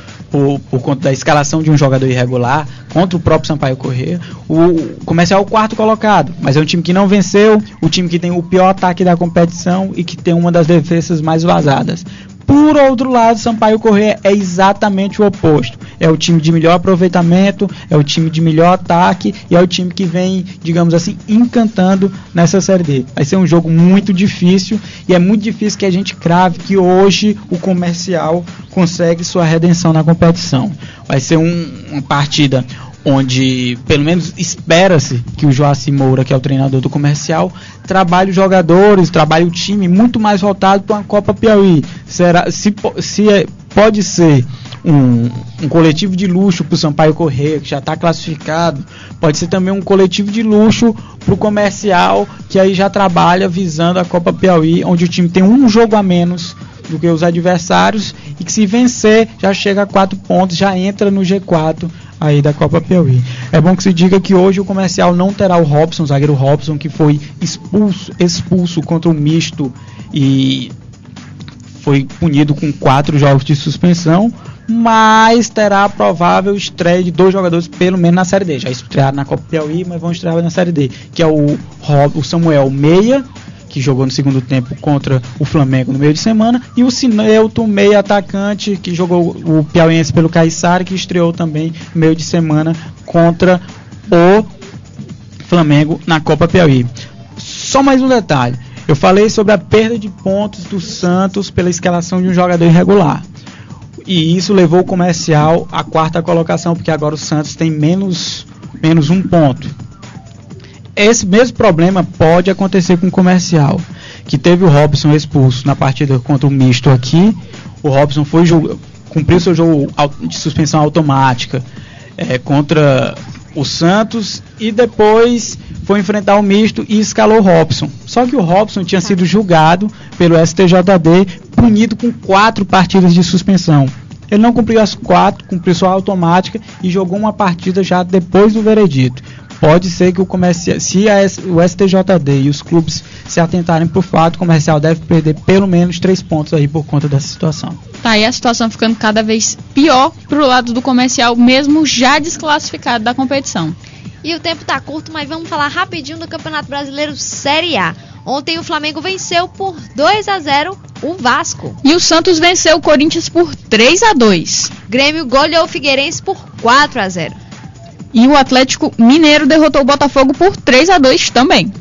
por conta da escalação de um jogador irregular contra o próprio Sampaio Corrêa. O Comercial é o 4º colocado, mas é um time que não venceu, o time que tem o pior ataque da competição e que tem uma das defesas mais vazadas. Por outro lado, Sampaio Corrêa é exatamente o oposto. É o time de melhor aproveitamento, é o time de melhor ataque e é o time que vem, digamos assim, encantando nessa Série D. Vai ser um jogo muito difícil e é muito difícil que a gente crave que hoje o Comercial consegue sua redenção na competição. Vai ser uma partida onde, pelo menos, espera-se que o Joaci Moura, que é o treinador do Comercial, trabalhe os jogadores, trabalhe o time muito mais voltado para uma Copa Piauí. Pode ser um coletivo de luxo para o Sampaio Corrêa, que já está classificado, pode ser também um coletivo de luxo para o Comercial, que aí já trabalha visando a Copa Piauí, onde o time tem um jogo a menos do que os adversários e que, se vencer, já chega a 4 pontos, já entra no G4 aí da Copa Piauí. É bom que se diga que hoje o Comercial não terá o Robson, o zagueiro Robson, que foi expulso contra o misto e foi punido com 4 jogos de suspensão, mas terá a provável estreia de 2 jogadores, pelo menos na Série D. Já estrearam na Copa Piauí, mas vão estrear na Série D, que é o Samuel Meia, que jogou no segundo tempo contra o Flamengo no meio de semana, e o Cinelto, meia atacante, que jogou o piauiense pelo Caiçara, que estreou também no meio de semana contra o Flamengo na Copa Piauí. Só mais um detalhe, eu falei sobre a perda de pontos do Santos pela escalação de um jogador irregular, e isso levou o Comercial à 4ª colocação, porque agora o Santos tem menos 1 ponto. Esse mesmo problema pode acontecer com o Comercial, que teve o Robson expulso na partida contra o misto aqui. O Robson cumpriu seu jogo de suspensão automática contra o Santos e depois foi enfrentar o misto e escalou o Robson. Só que o Robson tinha sido julgado pelo STJD, punido com 4 partidas de suspensão. Ele não cumpriu as 4, cumpriu sua automática e jogou uma partida já depois do veredito. Pode ser que o Comercial, se o STJD e os clubes se atentarem para o fato, o Comercial deve perder pelo menos 3 pontos aí por conta dessa situação. Tá aí a situação ficando cada vez pior pro lado do Comercial, mesmo já desclassificado da competição. E o tempo tá curto, mas vamos falar rapidinho do Campeonato Brasileiro Série A. Ontem o Flamengo venceu por 2-0 o Vasco. E o Santos venceu o Corinthians por 3-2. Grêmio goleou o Figueirense por 4-0. E o Atlético Mineiro derrotou o Botafogo por 3-2 também.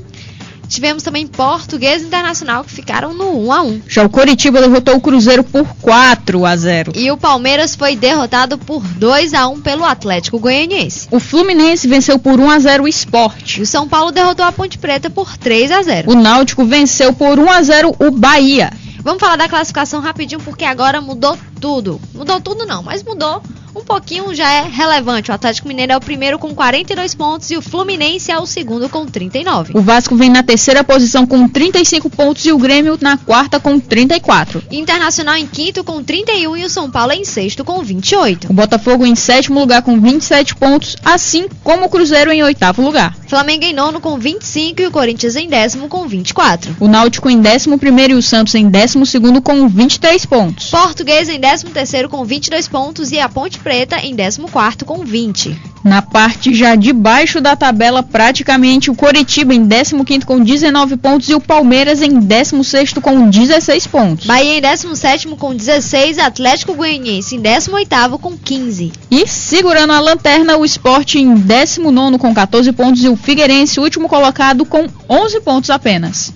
Tivemos também Portuguesa e Internacional, que ficaram no 1-1. Já o Coritiba derrotou o Cruzeiro por 4-0. E o Palmeiras foi derrotado por 2-1 pelo Atlético Goianiense. O Fluminense venceu por 1-0 o Sport. E o São Paulo derrotou a Ponte Preta por 3-0. O Náutico venceu por 1-0 o Bahia. Vamos falar da classificação rapidinho, porque agora mudou tudo. Mudou tudo não, mas mudou um pouquinho, já é relevante. O Atlético Mineiro é o primeiro com 42 pontos e o Fluminense é o segundo com 39. O Vasco vem na 3ª posição com 35 pontos e o Grêmio na 4ª com 34. Internacional em 5º com 31 e o São Paulo em 6º com 28. O Botafogo em 7º lugar com 27 pontos, assim como o Cruzeiro em 8º lugar. Flamengo em 9º com 25 e o Corinthians em 10º com 24. O Náutico em 11º e o Santos em 12º com 23 pontos. Portuguesa em 13º com 22 pontos e a Ponte Preta em 14º com 20. Na parte já de baixo da tabela, praticamente, o Coritiba em 15º com 19 pontos e o Palmeiras em 16º com 16 pontos. Bahia em 17º com 16, Atlético Goianiense em 18º com 15. E segurando a lanterna, o Sport em 19º com 14 pontos e o Figueirense, último colocado, com 11 pontos apenas.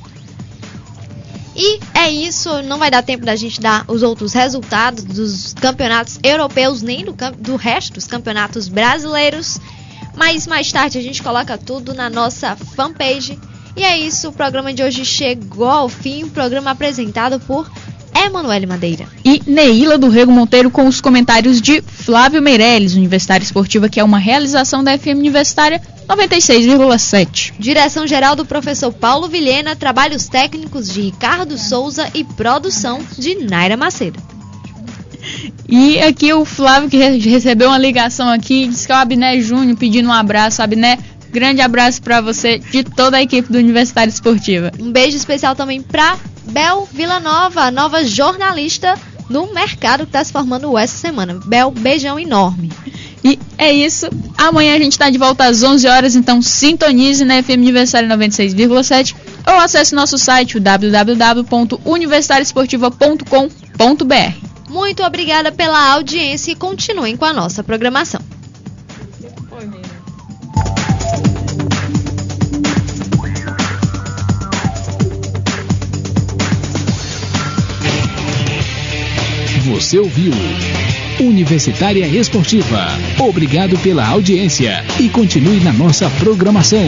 E é isso, não vai dar tempo da gente dar os outros resultados dos campeonatos europeus, nem do resto dos campeonatos brasileiros. Mas mais tarde a gente coloca tudo na nossa fanpage. E é isso, o programa de hoje chegou ao fim, um programa apresentado por Emanuele Madeira e Neila do Rego Monteiro, com os comentários de Flávio Meirelles, Universitária Esportiva, que é uma realização da FM Universitária 96,7. Direção geral do professor Paulo Vilhena, trabalhos técnicos de Ricardo Souza e produção de Naira Macedo. E aqui o Flávio, que recebeu uma ligação aqui, disse que é o Abné Júnior pedindo um abraço. Abné, grande abraço para você, de toda a equipe do Universitária Esportiva. Um beijo especial também para Bel Villanova, a nova jornalista no mercado que está se formando essa semana. Bel, beijão enorme. E é isso, amanhã a gente está de volta às 11 horas, então sintonize na FM Universitária 96,7 ou acesse nosso site, www.universitariaesportiva.com.br. Muito obrigada pela audiência e continuem com a nossa programação. Você ouviu Universitária Esportiva. Obrigado pela audiência e continue na nossa programação.